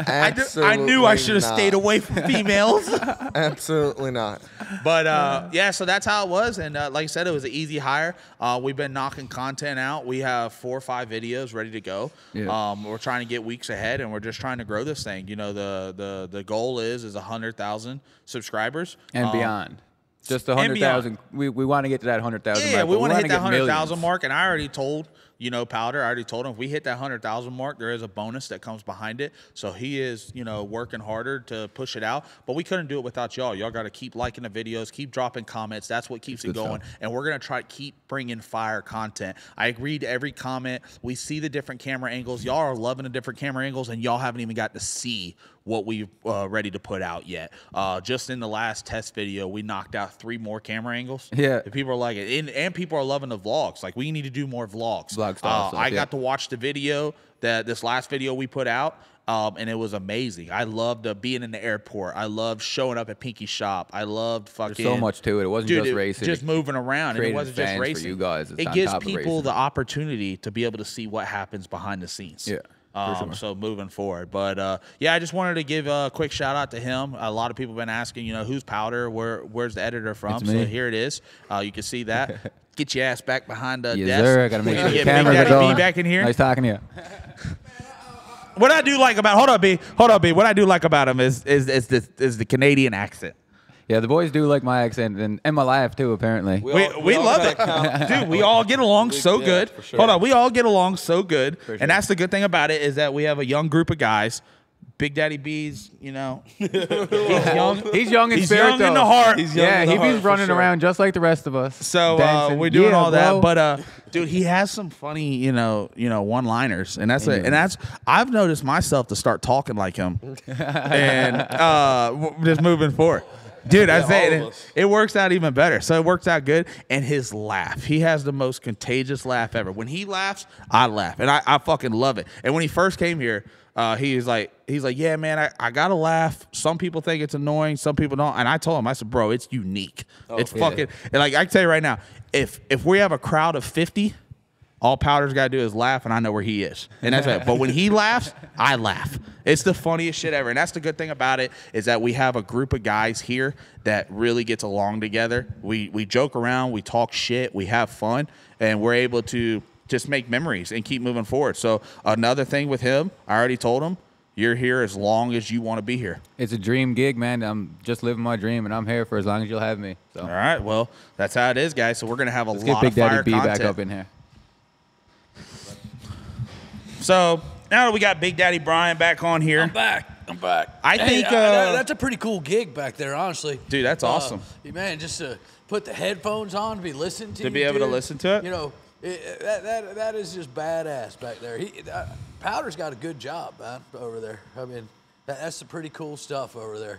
Absolutely I knew I should have not. stayed away from females. Absolutely not. But yeah, so that's how it was, and like I said, it was an easy hire. We've been knocking content out. We have 4 or 5 videos ready to go. Yeah. We're trying to get weeks ahead, and we're just trying to grow this thing. You know, the goal is 100,000 subscribers and beyond. Just 100,000. We want to get to that 100,000. Yeah, we want to hit that 100,000 millions. mark, and I already told Powder. I already told him if we hit that 100,000 mark, there is a bonus that comes behind it. So he is working harder to push it out. But we couldn't do it without y'all. Y'all got to keep liking the videos, keep dropping comments. That's what keeps it going. And we're gonna try to keep bringing fire content. I read every comment. We see the different camera angles. Y'all are loving the different camera angles, and y'all haven't even got to see what we've ready to put out yet. Just in the last test video, we knocked out 3 more camera angles. Yeah. And people are like it. And people are loving the vlogs. Like, we need to do more vlogs. Vlog style stuff, I yeah. got to watch the video, this last video we put out, and it was amazing. I loved being in the airport. I loved showing up at Pinky's shop. I loved fucking... There's so much to it. It wasn't just racing. Just moving around. And it Creating wasn't just fans racing. for you guys. It's it on gives top of people racing. the opportunity to be able to see what happens behind the scenes. Yeah. Sure. So moving forward, but yeah, I just wanted to give a quick shout out to him. A lot of people have been asking, who's Powder? Where's the editor from? It's me. So here it is. You can see that. Get your ass back behind the Yes, desk. sir. I gotta make sure the Get cameras Big are Daddy going. B back in here. Nice talking to you. What I do like about hold on, B. What I do like about him is the Canadian accent. Yeah, the boys do like my accent and my laugh too. Apparently, We all love got it, that count. dude. We all get along so Yeah, good. for sure. Hold on, we all get along so good, sure. and that's the good thing about it is that we have a young group of guys. Big Daddy B's, he's young. he's young in He's spirit, young in though. the heart. He's young Yeah, in the he heart, be for running sure. around just like the rest of us. So dancing. we're doing Yeah, all that, bro. but dude, he has some funny, one-liners, and that's it. And that's I've noticed myself to start talking like him, and just moving forward. Dude, I say all of us. it works out even better. So it works out good. And his laugh, he has the most contagious laugh ever. When he laughs, I laugh, and I fucking love it. And when he first came here, he's like, yeah, man, I gotta laugh. Some people think it's annoying, some people don't. And I told him, I said, bro, it's unique. It's fucking, and like I can tell you right now, if we have a crowd of 50. All Powder's got to do is laugh, and I know where he is. And that's it. But when he laughs, I laugh. It's the funniest shit ever. And that's the good thing about it is that we have a group of guys here that really gets along together. We joke around. We talk shit. We have fun. And we're able to just make memories and keep moving forward. So another thing with him, I already told him, you're here as long as you want to be here. It's a dream gig, man. I'm just living my dream, and I'm here for as long as you'll have me. So All right. Well, that's how it is, guys. So we're going to have a let's lot get of Big fire Daddy B content. back up in here. So now that we got Big Daddy Brian back on here. I'm back. I think that's a pretty cool gig back there, honestly. Dude, that's awesome. Man, just to put the headphones on to be listening to To be able to listen to it? That is just badass back there. Powder's got a good job, man, over there. I mean, that's some pretty cool stuff over there.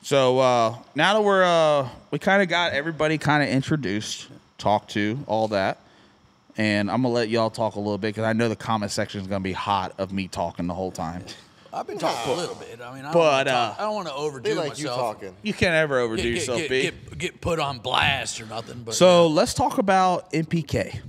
So now that we kind of got everybody kind of introduced, talked to, all that, and I'm going to let y'all talk a little bit because I know the comment section is going to be hot of me talking the whole time. I've been talking a little bit. I mean, I don't want to overdo They like myself. you talking. You can't ever overdo yourself, B. Get put on blast or nothing. But So let's talk about NPK.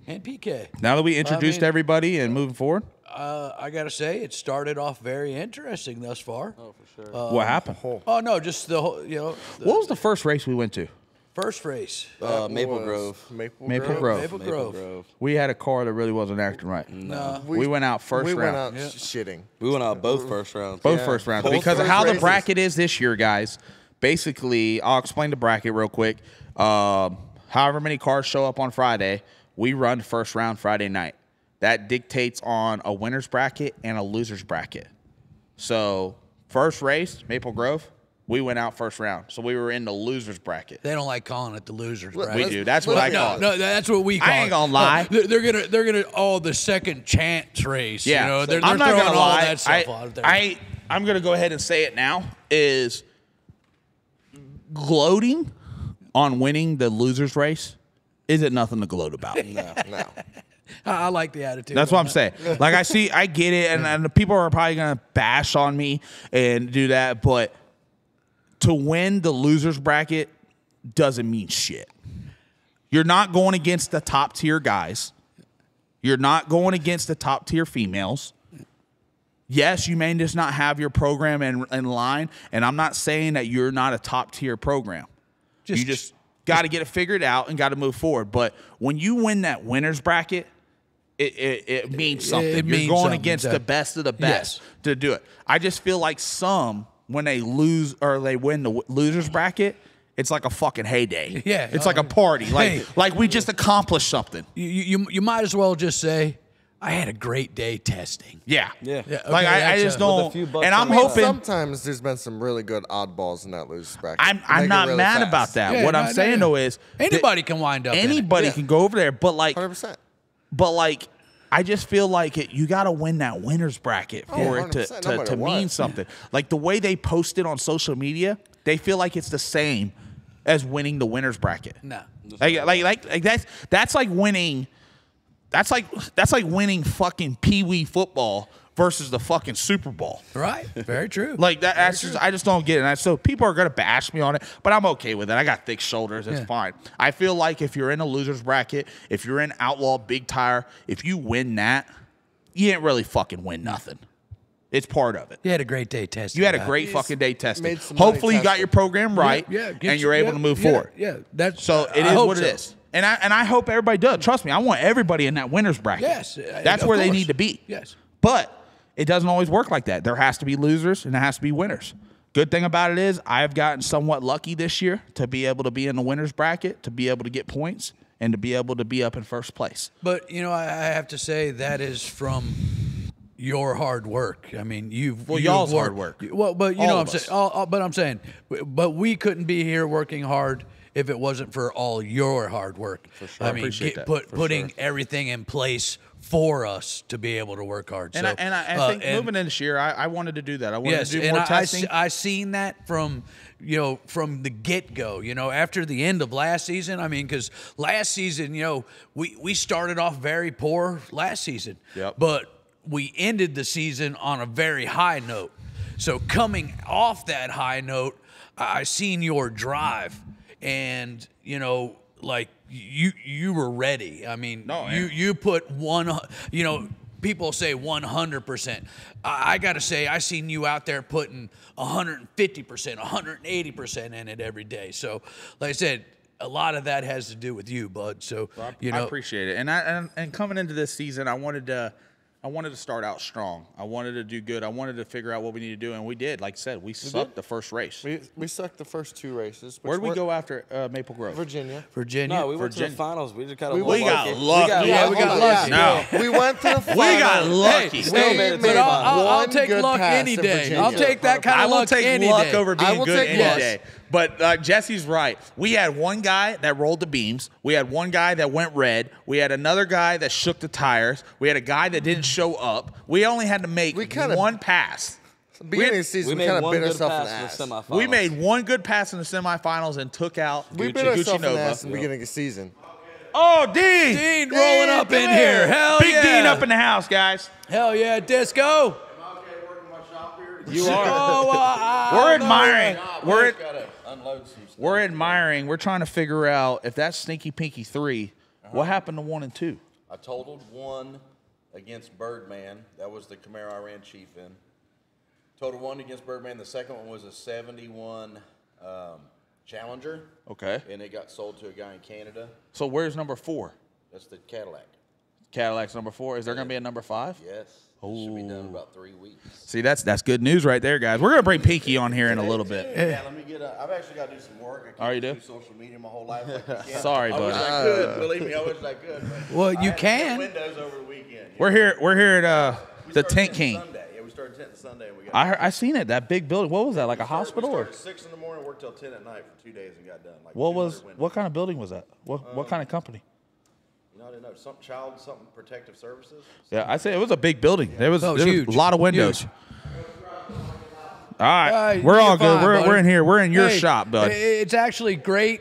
NPK. Now that we introduced mean- everybody and moving forward, I gotta say, it started off very interesting thus far. Oh, for sure. what happened? Oh no, just the whole, What was the first race we went to? first race. Maple Grove. Maple Maple Grove. Grove. We had a car that really wasn't acting right. No. We went out first We went round. out shitting. We went out both first rounds. Both Yeah. first rounds. Both Because of first how the races. bracket is this year, guys, basically, I'll explain the bracket real quick. However many cars show up on Friday, we run first round Friday night. That dictates on a winner's bracket and a loser's bracket. So, first race, Maple Grove, we went out first round. So, we were in the loser's bracket. They don't like calling it the losers bracket. We do. That's what I call it. No, that's what we call it. I ain't gonna lie. No, they're gonna the second chance race. Yeah. You know, they're I'm not throwing gonna all lie. that stuff out there. I'm going to go ahead and say it now, is gloating on winning the loser's race isn't nothing to gloat about. No. I like the attitude. That's what I'm saying. Like, I get it, and the people are probably going to bash on me and do that, but to win the loser's bracket doesn't mean shit. You're not going against the top tier guys. You're not going against the top tier females. Yes, you may just not have your program in line, and I'm not saying that you're not a top tier program. You just got to get it figured out and got to move forward. But when you win that winner's bracket, it means something. You're going against the best of the best to do it. I just feel like when they lose or they win the loser's bracket, it's like a fucking heyday. Yeah, it's like a party. Like we just accomplished something. You might as well just say, I had a great day testing. Yeah. Okay, Like I just don't. And I'm hoping. Sometimes there's been some really good oddballs in that loser's bracket. I'm not really mad about that. Yeah, what I'm saying though is anybody can wind up. Anybody can go over there, but like 100%. But like, I just feel like you got to win that winner's bracket for it to mean something. Like the way they post it on social media, they feel like it's the same as winning the winner's bracket. No, like that's like winning. That's like winning fucking Pee-wee football versus the fucking Super Bowl. Right. Very true. Like that. I just don't get it. So people are gonna bash me on it, but I'm okay with it. I got thick shoulders. It's fine. I feel like if you're in a loser's bracket, if you're in Outlaw Big Tire, if you win that, you didn't really fucking win nothing. It's part of it. You had a great day testing. You had a great fucking day testing. Hopefully you got your program right, and you're able to move forward. Yeah, so it is what it is. And I hope everybody does. Trust me, I want everybody in that winner's bracket. Yes. That's where they need to be. Yes. But it doesn't always work like that. There has to be losers and there has to be winners. Good thing about it is I've gotten somewhat lucky this year to be able to be in the winner's bracket, to be able to get points, and to be able to be up in first place. But, I have to say that is from your hard work. I mean, y'all's hard work. Well, but you know what I'm saying. But we couldn't be here working hard if it wasn't for all your hard work. For sure. I mean, putting everything in place for us to be able to work hard. And I think moving in this year, I wanted to do that. I wanted to do more testing. I seen that from the get-go, after the end of last season. I mean, because last season, we started off very poor last season. Yep. But we ended the season on a very high note. So coming off that high note, I seen your drive. And, like you were ready. I mean, you put people say 100%. I got to say, I seen you out there putting 150%, 180% in it every day. So, like I said, a lot of that has to do with you, bud. So, I appreciate it. And coming into this season, I wanted to start out strong. I wanted to do good. I wanted to figure out what we need to do, and we did. Like I said, we sucked the first race. We sucked the first two races. Where did we go after Maple Grove? Virginia. No, we went to the finals. We just kind of we got lucky. We got lucky. No. We went to the finals. We got lucky. But I'll take luck any day. I'll take that kind of luck any day. I will take luck over being good any luck. day. But Jesse's right. We had one guy that rolled the beams. We had one guy that went red. We had another guy that shook the tires. We had a guy that didn't show up. We only had to make one pass. Beginning of the season, we kind of bit ourselves in the ass. We made one good pass in the semifinals and took out We bit ourselves in the ass in the beginning of the season. Oh, Dean! Dean rolling up in here. Hell Big yeah. Dean up in the house, guys. Hell yeah, Disco. You are. Oh, we're admiring. We're admiring. We're trying to figure out if that's Stinky Pinky 3. What happened to 1 and 2? I totaled 1 against Birdman. That was the Camaro I ran chief in. Total 1 against Birdman. The second one was a 71 Challenger. Okay. And it got sold to a guy in Canada. So where's number 4? That's the Cadillac. Cadillac's number 4. Is there going to be a number 5? Yes. It should be done in about 3 weeks. See, that's good news right there, guys. We're going to bring Pinky on here in a little bit. Yeah, let me get I've actually got to do some work. I can't you do social media my whole life like you can. Sorry, I wish buddy. I could. Believe me, I wish I could. Well, you can. Windows over the weekend. We're here at the Tent King. Sunday. Yeah, we started tenting Sunday. And we got I seen it. That big building. What was that? Like a hospital? We started 6 in the morning, worked till 10 at night for 2 days, and got done. Like What kind of building was that? What kind of company? I didn't know. Something protective services. Yeah, I say it was a big building. There was huge. a lot of windows. Huge. All right, we're all good. We're in here. We're in your shop, bud. It's actually great,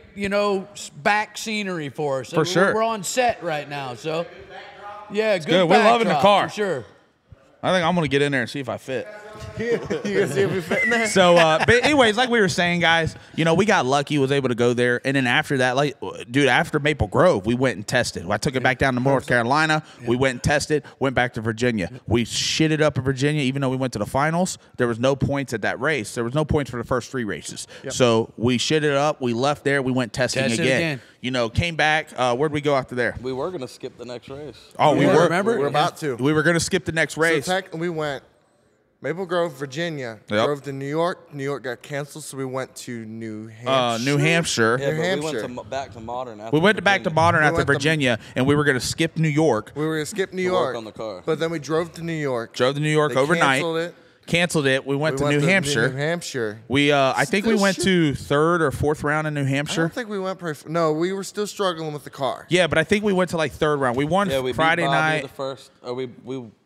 back scenery for us. For sure. We're on set right now, so yeah, good. We're loving the car. for sure. I think I'm gonna get in there and see if I fit. You gonna see if we fit in there? So, but anyways, like we were saying, guys, you know, we got lucky, was able to go there. And then after that, like, dude, after Maple Grove, we went and tested. I took it back down to North Carolina. Yeah. We went and tested, went back to Virginia. We shitted up in Virginia, even though we went to the finals. There was no points at that race. There was no points for the first 3 races. Yep. So we shitted up. We left there. We went testing again. You know, came back. Where'd we go after there? We were going to skip the next race. Oh, we were. Remember? We were about to. We were going to skip the next race. So we went Maple Grove, Virginia. Yep. Drove to New York. New York got canceled, so we went to New Hampshire. New Hampshire. Yeah, New Hampshire. We went back to Modern after We went Virginia. back to Modern after Virginia, and we were going to skip New York. We were going to skip New York. Work on the car. But then we drove to New York. Drove to New York overnight. Canceled it. We went to New Hampshire. New Hampshire. I think we went to 3rd or 4th round in New Hampshire. I don't think we went. No, we were still struggling with the car. Yeah, but I think we went to like 3rd round. We won Friday beat Bobby night. The first. We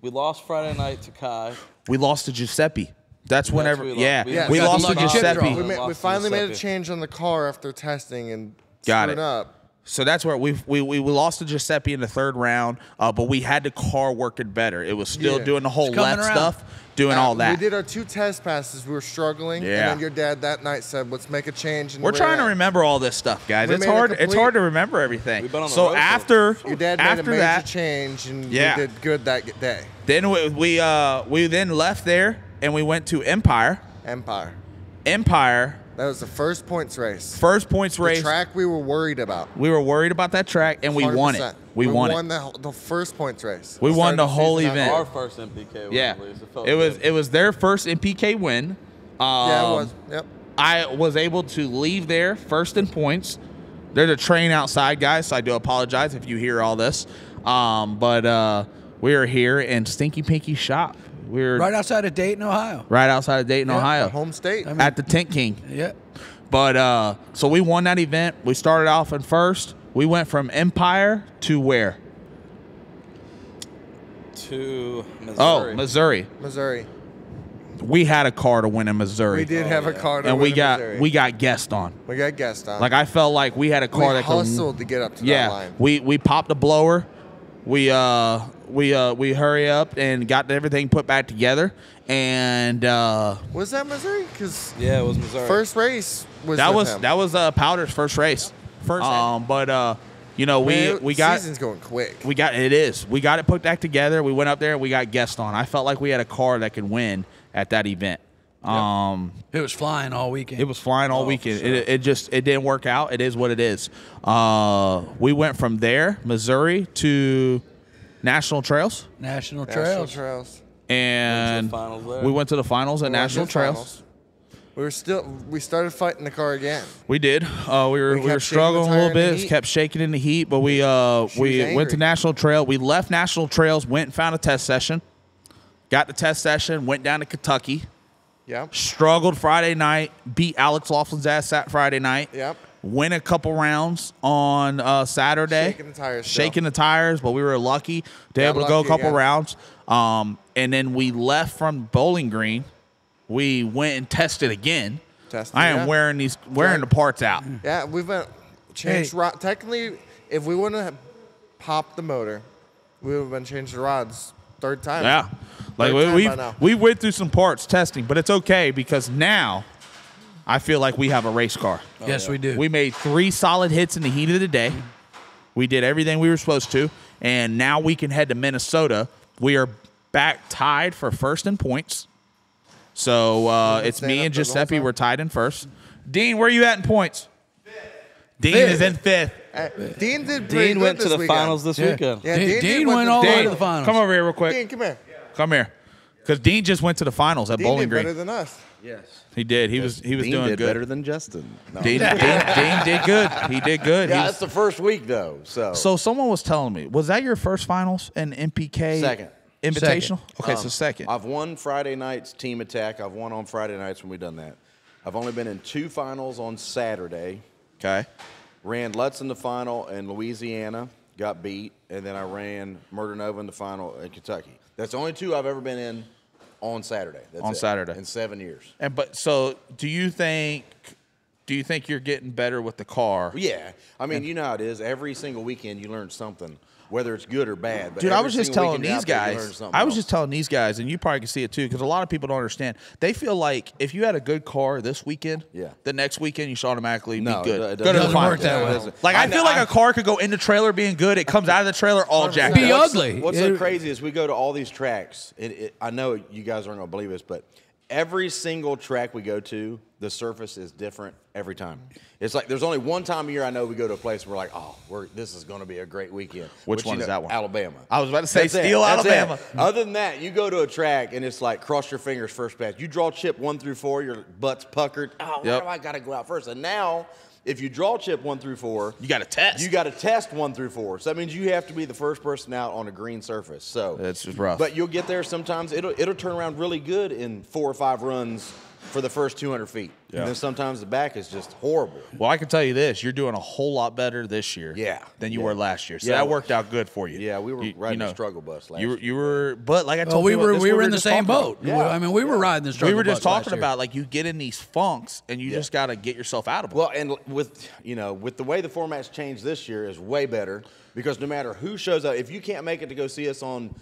lost Friday night to Kai. We lost to Giuseppe. That's whenever. Yeah, we lost to Giuseppe. We finally made a change on the car after testing and got screwed it up. So that's where we lost to Giuseppe in the 3rd round, but we had the car working better. It was still doing the whole left stuff, doing all that. We did our 2 test passes. We were struggling, and then your dad that night said, "Let's make a change." We're trying to remember all this stuff, guys. It's hard. It's hard to remember everything. We've been on the So road after your dad made a major change, and we did good that day. Then we then left there and we went to Empire. That was the first points race. The track we were worried about. We were worried about that track, and we 100%. won it. We won the first points race. We won the whole event. Our first NPK win. Yeah, It was it was their first NPK win. Yeah, it was. Yep. I was able to leave there first in points. There's a train outside, guys, so I do apologize if you hear all this. But we are here in Stinky Pinky's shop. We're right outside of Dayton, Ohio. Right outside of Dayton, Ohio. Home state. At the Tent King. Yeah. But so we won that event. We started off in first. We went from Empire to where? To Missouri. Oh, Missouri. We had a car to win in Missouri. We did have a car to and win in Missouri. we got guessed on. We got guessed on. Like I felt like we had a car that could hustled to get up to that line. We popped a blower. We hurry up and got everything put back together. And was that Missouri? Because it was Missouri. First race was that with was him. that was Powder's first race. But you know, we got season's going quick. We got it put back together. We went up there and we got guessed on. I felt like we had a car that could win at that event. It was flying all weekend. It was flying all weekend. Sure. It didn't work out. It is what it is. We went from there, Missouri, to National Trails. National Trails. And we went to the finals at National Trails. We started fighting the car again. We did. We were struggling a little bit. Kept shaking in the heat, but we went to National Trail. We left National Trails, went and found a test session. Got the test session, went down to Kentucky. Yep. Struggled Friday night, beat Alex Laughlin's ass Friday night. Yep. Win a couple rounds on Saturday. Shaking the tires, the tires, but we were lucky to be able to go a couple rounds. And then we left from Bowling Green. We went and tested again. I am wearing the parts out. Yeah, we've been changed. Technically, if we wouldn't have popped the motor, we would have been changed the rods 3rd time. Yeah, like we went through some parts testing, but it's okay because now I feel like we have a race car. Yes, we do. We made 3 solid hits in the heat of the day. We did everything we were supposed to, and now we can head to Minnesota. We are back tied for first in points. So it's me and Giuseppe. We're tied in first. Dean, where are you at in points? Dean is in 5th. Dean did pretty good went to the weekend. finals this weekend. Yeah, Dean went all the way to the finals. Come over here real quick. Dean, come here. Come here. Because Dean just went to the finals at Bowling Green. Dean did better than us. Yes. He did. He was Dean doing did good. better than Justin. No. Dean did good. He did good. Yeah, that's the first week though. So someone was telling me, was that your first finals in NPK? Second. Invitational? Okay, so second. I've won Friday nights team attack. I've won on Friday nights when we've done that. I've only been in 2 finals on Saturday. Okay. Ran Lutz in the final in Louisiana, got beat, and then I ran Murder Nova in the final in Kentucky. That's the only 2 I've ever been in on Saturday. That's Saturday. in 7 years. So do you think do you think you're getting better with the car? Yeah. I mean, you know how it is. Every single weekend you learn something, whether it's good or bad. But dude, I was just telling these guys. I was just telling these guys, and you probably can see it too, because a lot of people don't understand. They feel like if you had a good car this weekend, the next weekend you should automatically be good. It doesn't work that way. Like I feel like a car could go in the trailer being good. It comes out of the trailer all jacked Be up. ugly. What's so crazy is we go to all these tracks. I know you guys aren't gonna believe this, but every single track we go to, the surface is different every time. It's like there's only one time a year I know we go to a place where we're like, oh, this is going to be a great weekend. Which one is that one? Alabama. I was about to say Steel, Alabama. Other than that, you go to a track and it's like cross your fingers first pass. You draw chip 1 through 4, your butt's puckered. Oh, why do I got to go out first? And now, if you draw chip 1 through 4, you got to test. You got to test 1 through 4. So that means you have to be the first person out on a green surface. So it's just rough. But you'll get there sometimes. It'll turn around really good in 4 or 5 runs for the first 200 feet. Yeah. And then sometimes the back is just horrible. Well, I can tell you this. You're doing a whole lot better this year than you were last year. So that worked out good for you. Yeah, we were riding the struggle bus last year. You were, but like I told you, we were in the same boat. Yeah. I mean, we were riding the struggle bus. We were just talking about, like, you get in these funks and you just got to get yourself out of them. Well, and with the way the format's changed this year is way better, because no matter who shows up, if you can't make it to go see us on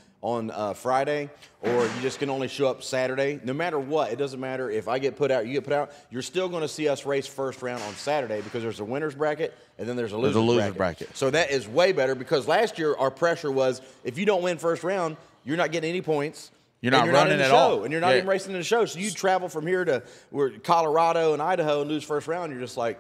Friday, or you just can only show up Saturday, no matter what, it doesn't matter if I get put out, you get put out, you're still going to see us race first round on Saturday, because there's a winner's bracket and then there's a loser's bracket. So that is way better, because last year our pressure was, if you don't win first round, you're not getting any points. You're not running at all. And you're not even racing in the show. So you travel from here to Colorado and Idaho and lose first round, you're just like,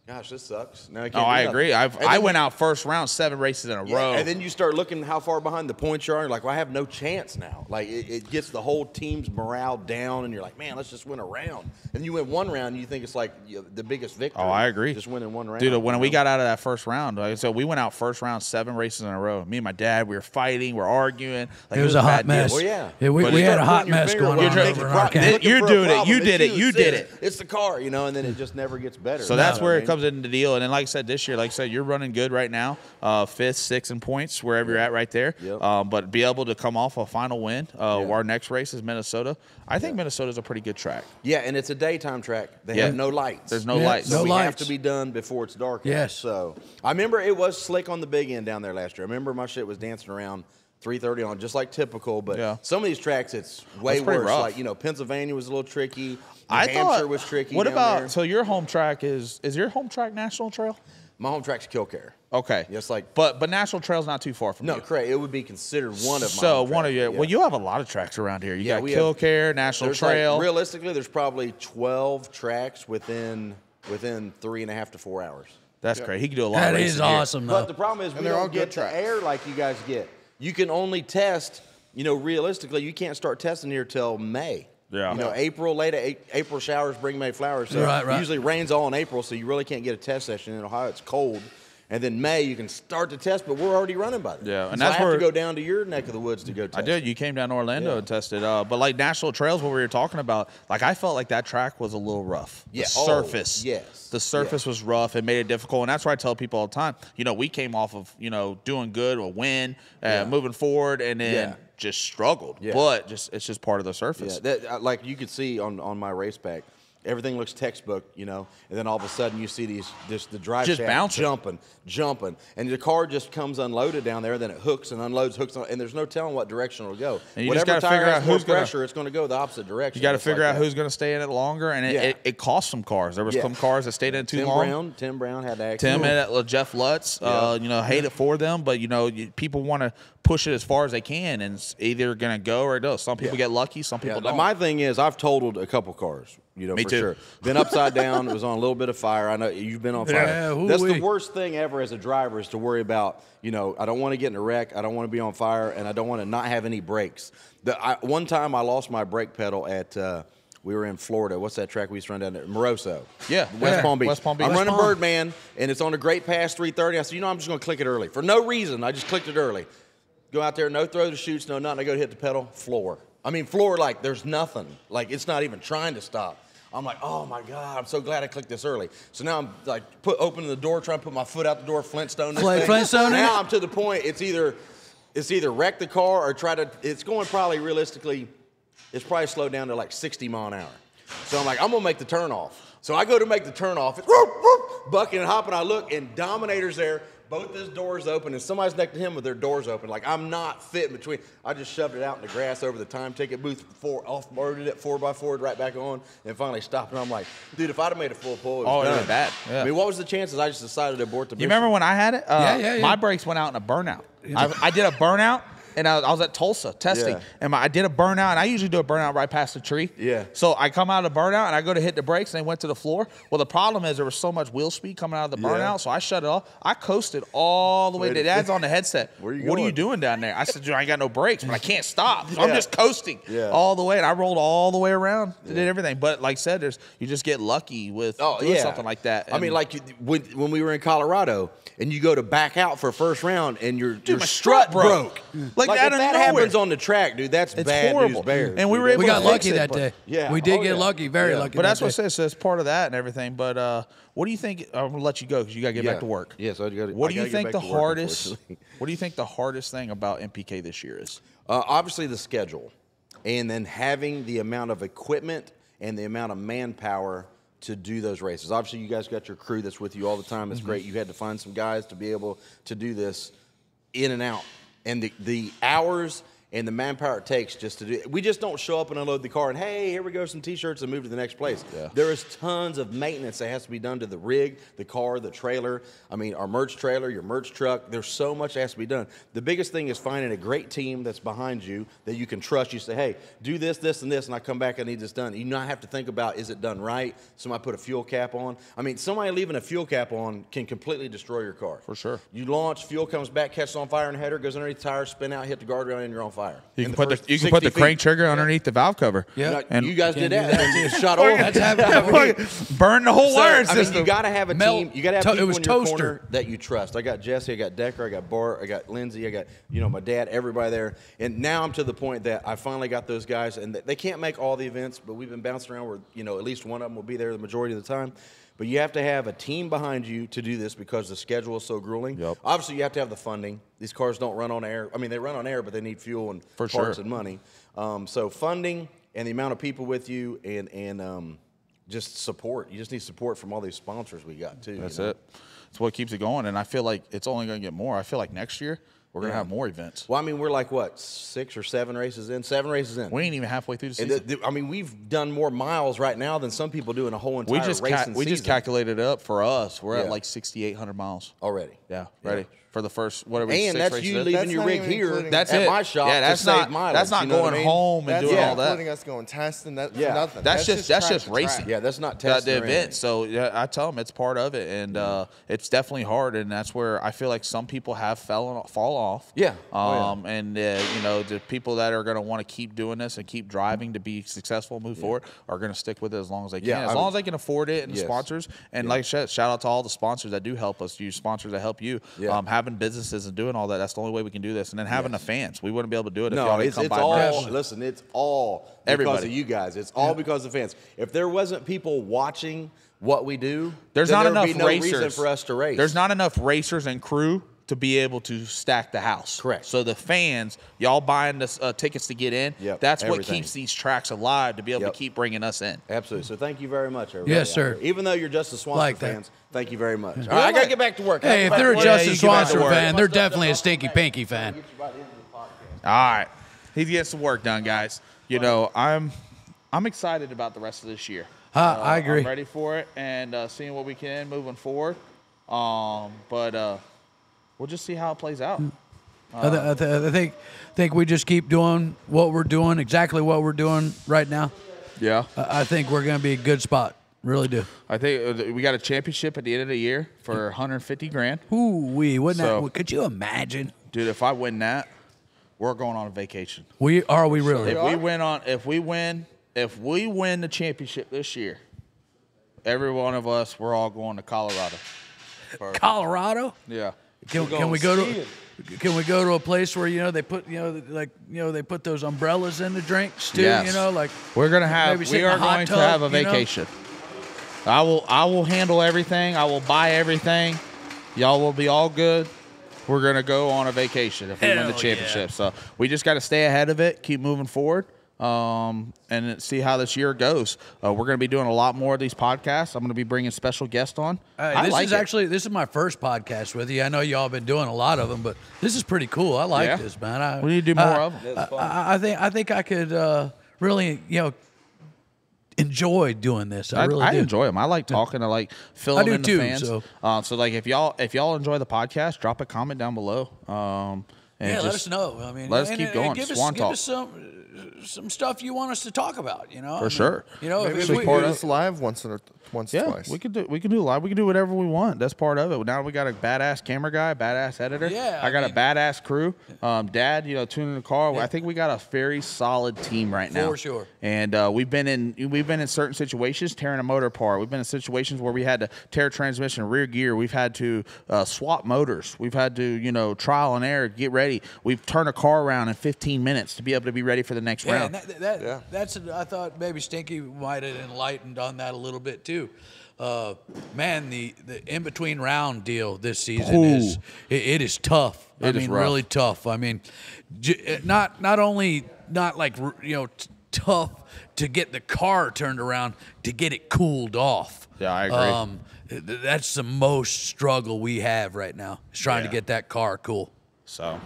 gosh, this sucks. No, I agree. I went out first round 7 races in a row. And then you start looking how far behind the points you are. You're like, well, I have no chance now. Like, it gets the whole team's morale down, and you're like, man, let's just win a round. And you win one round, and you think it's like the biggest victory. Oh, I agree. Just winning one round. Dude, when we got out of that first round, so we went out first round 7 races in a row. Me and my dad, we were fighting, we're arguing. Like, it was a hot mess. Well, yeah. We had a hot mess going on over in our camp. You're doing it. You did it. You did it. It's the car, and then it just never gets better. So that's where it comes into the deal. And then, like I said, this year, you're running good right now, 5th, 6th in points, wherever you're at right there. Yep. But be able to come off a final win. Our next race is Minnesota. I think Minnesota's a pretty good track. Yeah, and it's a daytime track. They have no lights. There's no lights. So we have to be done before it's dark. Yes. So I remember it was slick on the big end down there last year. I remember my shit was dancing around 3:30 on, just like typical. But some of these tracks, it's way worse. Rough. Like, Pennsylvania was a little tricky. New Hampshire was tricky. What down about, there. so your home track is your home track National Trail? My home track's Killcare. Okay. Yes, like. But National Trail's not too far from you. No, correct. It would be considered one of my. So one of your. Well, you have a lot of tracks around here. You got Killcare, National Trail. Realistically, there's probably 12 tracks within 3.5 to 4 hours. That's great. He can do a lot of racing. That is awesome, though. But the problem is we don't get the air like you guys get. You can only test, realistically, you can't start testing here till May. Yeah. April, April showers bring May flowers. So right. It usually rains all in April, so you really can't get a test session. In Ohio, it's cold. And then May, you can start to test, but we're already running by then. Yeah, and so that's I have to go down to your neck of the woods to go test. I did. You came down to Orlando and tested. But like National Trails, what we were talking about, like I felt like that track was a little rough. Yeah. The surface. Yes. The surface was rough. It made it difficult. And that's why I tell people all the time, we came off of, doing good, a win, moving forward, and then just struggled. Yeah. But it's just part of the surface. Yeah. Like you could see on my race pack, everything looks textbook, and then all of a sudden you see the drive just shaft jumping, and the car just comes unloaded down there. Then it hooks and unloads, and there's no telling what direction it'll go. And you Whatever just got to figure out who's pressure, it's going to go the opposite direction. You got to figure out who's going to stay in it longer, and it cost some cars. There was some cars that stayed in too long. Tim Brown had that. Tim and Jeff Lutz, hate it for them, but people want to push it as far as they can, and it's either going to go or it does. Some people get lucky, some people don't. My thing is, I've totaled a couple cars. Me for too. Sure. Been upside down. It was on a little bit of fire. I know you've been on fire. Yeah, that's the worst thing ever as a driver, is to worry about, I don't want to get in a wreck. I don't want to be on fire, and I don't want to not have any brakes. One time I lost my brake pedal at, we were in Florida. What's that track we used to run down there? Moroso. Yeah. West Palm Beach. I'm running Palm. Birdman, and it's on a Great Pass 330. I said, I'm just going to click it early. For no reason, I just clicked it early. Go out there, no throw the chutes, no nothing. I go to hit the pedal, floor. Like there's nothing. Like it's not even trying to stop. I'm like, oh my God, I'm so glad I clicked this early. So now I'm like opening the door, trying to put my foot out the door, Flintstone this thing. Flintstone now I'm to the point, it's either wreck the car or it's going it's probably slowed down to like 60 mile an hour. So I'm like, I'm going to make the turn off. So I go to make the turn off. It's whoop, whoop, bucking and hopping. I look, and Dominator's there. Both his doors open, and somebody's next to him with their doors open. Like, I'm not fitting between. I just shoved it out in the grass over the time ticket booth, off-boarded it 4x4 right back on, and finally stopped. And I'm like, dude, if I'd have made a full pull, it was done. Bad. Yeah. I mean, what was the chances? I just decided to abort the mission. You remember when I had it? Yeah. My brakes went out in a burnout. I did a burnout. And I was at Tulsa testing, and I did a burnout, and I usually do a burnout right past the tree. Yeah. So I come out of the burnout, and I go to hit the brakes, and they went to the floor. Well, the problem is there was so much wheel speed coming out of the burnout, so I shut it off. I coasted all the way. The dad's on the headset. Where you what going? are you doing down there? I said, dude, I ain't got no brakes, but I can't stop. So I'm just coasting all the way, and I rolled all the way around. Did everything. But like I said, you just get lucky with doing something like that. And I mean, like when we were in Colorado, and you go to back out for first round, and your strut broke. Like if out of that nowhere. happens on the track, dude, that's bad horrible. news bears. And we were able We got to fix lucky it, that but- day. Yeah. We did Oh, get yeah. lucky, very lucky. But that's that what day. it says. It's part of that and everything. But what do you think? I'm gonna let you go because you gotta get back to work. Yeah, so What do you think the hardest? What do you think the hardest thing about NPK this year is? Obviously, the schedule, and then having the amount of equipment and the amount of manpower to do those races. Obviously, you guys got your crew that's with you all the time. It's great. You had to find some guys to be able to do this in and out, and the hours and the manpower it takes just to do it. We just don't show up and unload the car and, hey, here we go, some T-shirts and move to the next place. Yeah. There is tons of maintenance that has to be done to the rig, the car, the trailer. I mean, our merch trailer, your merch truck. There's so much that has to be done. The biggest thing is finding a great team that's behind you that you can trust. You say, hey, do this, this, and this, and I come back, I need this done. You not have to think about, is it done right? Somebody put a fuel cap on. I mean, somebody leaving a fuel cap on can completely destroy your car. For sure. You launch, fuel comes back, catches on fire in the header, goes underneath the tires, spin out, hit the guardrail, and you're on fire. You can put the crank trigger underneath the valve cover. Yeah. And you guys did do that. that And too. you shot oil. That's happening. Burn the whole wiring I mean, system. you got to have a Melt- team. You got to have to- it people was in your toaster. corner that you trust. I got Jesse, I got Decker, I got Bart, I got Lindsay, I got my dad, everybody there. And now I'm to the point that I finally got those guys, and they can't make all the events, but we've been bouncing around where at least one of them will be there the majority of the time. But you have to have a team behind you to do this because the schedule is so grueling. Yep. Obviously, you have to have the funding. These cars don't run on air. I mean, they run on air, but they need fuel and For parts sure. and money. So funding and the amount of people with you and just support. You just need support from all these sponsors we got, too. That's it. That's what keeps it going. And I feel like it's only going to get more. I feel like next year we're going to have more events. Well, I mean, we're like, what, 6 or 7 races in? 7 races in. We ain't even halfway through the And season. I mean, we've done more miles right now than some people do in a whole entire racing We just season calculated it up for us. We're at Yeah. like 6,800 miles. already. Yeah, ready for the first whatever. And 6 that's races you in. leaving That's your not rig even here including- That's at it. my shop Yeah, that's to save not. mileage. That's not you know what going I mean? home and That's doing not all that. including us going testing. That's Yeah. nothing. That's just track to racing. track. Yeah, that's not the testing or event. anything. So yeah, I tell them it's part of it, and it's definitely hard, and that's where I feel like some people have fall off. Yeah. And the people that are going to want to keep doing this and keep driving to be successful, move forward, are going to stick with it as long as they can, as long as they can afford it, and the sponsors. And like I said, shout out to all the sponsors that do help us, you sponsors that help you, having businesses and doing all that. That's the only way we can do this, and then having the fans. We wouldn't be able to do it if y'all didn't come by. Listen, it's all because Everybody. of you guys. It's all because of fans. If there wasn't people watching what we do, There's then not there enough would be no racers reason for us to race. There's not enough racers and crew to be able to stack the house. Correct. So the fans, y'all buying the tickets to get in, Yep, that's what everything. keeps these tracks alive to be able Yep. to keep bringing us in. Absolutely. So thank you very much, everybody. Yes, out sir. there. Even though you're just a Swanstrom Like that. fans, thank you very much. All right, I got to get back to work. Hey, if they're a Yeah, Justin you get back to Swanstrom work. fan, they're definitely a Stinky Pinky fan. All right. He's getting some work done, guys. I'm excited about the rest of this year. I agree. I'm ready for it and seeing what we can moving forward. But we'll just see how it plays out. I think we just keep doing what we're doing, exactly what we're doing right now. Yeah. I think we're going to be a good spot. Really do. I think we got a championship at the end of the year for 150 grand. Ooh-wee, wouldn't So- that? Could you imagine? Dude, if I win that, we're going on a vacation. We really? If we win the championship this year, every one of us, we're all going to Colorado. Colorado? Yeah. Can we go to a place where they put they put those umbrellas in the drinks too? Yes. We're gonna have. maybe sit We in a are hot going to tub, have a vacation. I will handle everything. I will buy everything. Y'all will be all good. We're gonna go on a vacation if we win the Hell championship. yeah. So we just got to stay ahead of it, keep moving forward. and see how this year goes. We're going to be doing a lot more of these podcasts. I'm going to be bringing special guests on. This is my first podcast with you. I know y'all been doing a lot of them, but this is pretty cool. I like this, man. We need to do more of them. I think I could really, enjoy doing this. I really do. Enjoy them. I like talking. I like filling in the fans. So like if y'all enjoy the podcast, drop a comment down below. Let us know. I mean, let us keep going. Give us some stuff you want us to talk about. For sure. Maybe we do this live once or twice. we could do live. We can do whatever we want. That's part of it. Now we got a badass camera guy, badass editor. Yeah, I got a badass crew. Dad, tuning the car. Yeah. I think we got a very solid team right now. For sure. And we've been in certain situations tearing a motor apart. We've been in situations where we had to tear transmission, rear gear. We've had to swap motors. We've had to trial and error, get ready. We've turned a car around in 15 minutes to be able to be ready for the next round. That's I thought maybe Stinky might have enlightened on that a little bit too. Man, the in between round deal this season is tough. It is rough. Really tough. I mean, not only tough to get the car turned around, to get it cooled off. Yeah, I agree. That's the most struggle we have right now. Is trying to get that car cool. So,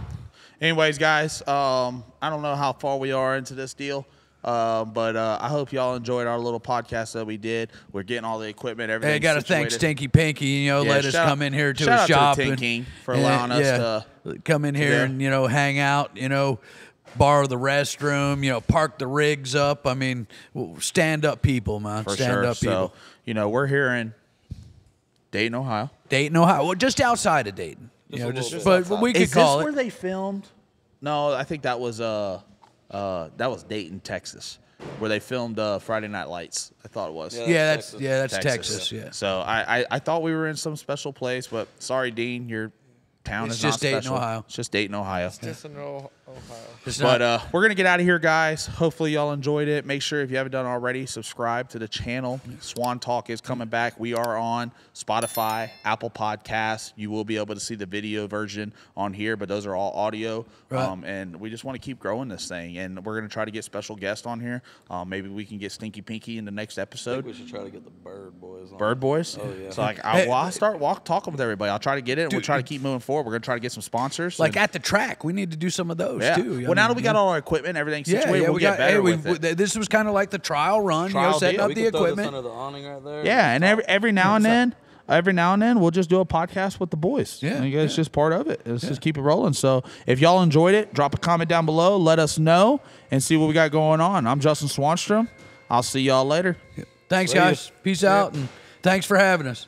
anyways, guys, I don't know how far we are into this deal. But I hope y'all enjoyed our little podcast that we did. We're getting all the equipment, everything. Hey, got to thank Stinky Pinky, let us come in here to a shop. Shout out to King for allowing us to come in here and, hang out, borrow the restroom, park the rigs up. I mean, stand-up people, man. Stand-up people. So, we're here in Dayton, Ohio. Well, just outside of Dayton. But we could call it. Is this where they filmed? No, I think that was Dayton, Texas, where they filmed Friday Night Lights. I thought it was. That's Texas. Yeah. So I thought we were in some special place, but sorry, Dean, your town is not special. It's just Dayton, Ohio. It's just Dayton, Ohio. It's just in Ohio. But we're gonna get out of here, guys. Hopefully y'all enjoyed it. Make sure if you haven't done already, subscribe to the channel. Swan Talk is coming back. We are on Spotify, Apple Podcasts. You will be able to see the video version on here, but those are all audio. Right. And we just want to keep growing this thing, and we're gonna try to get special guests on here. Maybe we can get Stinky Pinky in the next episode. I think we should try to get the Bird Boys on. Bird Boys? Oh, yeah. So I'll start talking with everybody. I'll try to get it, and we'll try to keep moving forward. We're gonna try to get some sponsors. At the track, we need to do some of those too. Well, now that we got all our equipment, everything situated, we'll get better with it. This was kind of like the trial run, setting up the equipment. Under the awning right there. Yeah, and every now and then, we'll just do a podcast with the boys. Yeah, it's just part of it. Let's just keep it rolling. So if y'all enjoyed it, drop a comment down below. Let us know and see what we got going on. I'm Justin Swanstrom. I'll see y'all later. Thanks, guys. Peace out, and thanks for having us.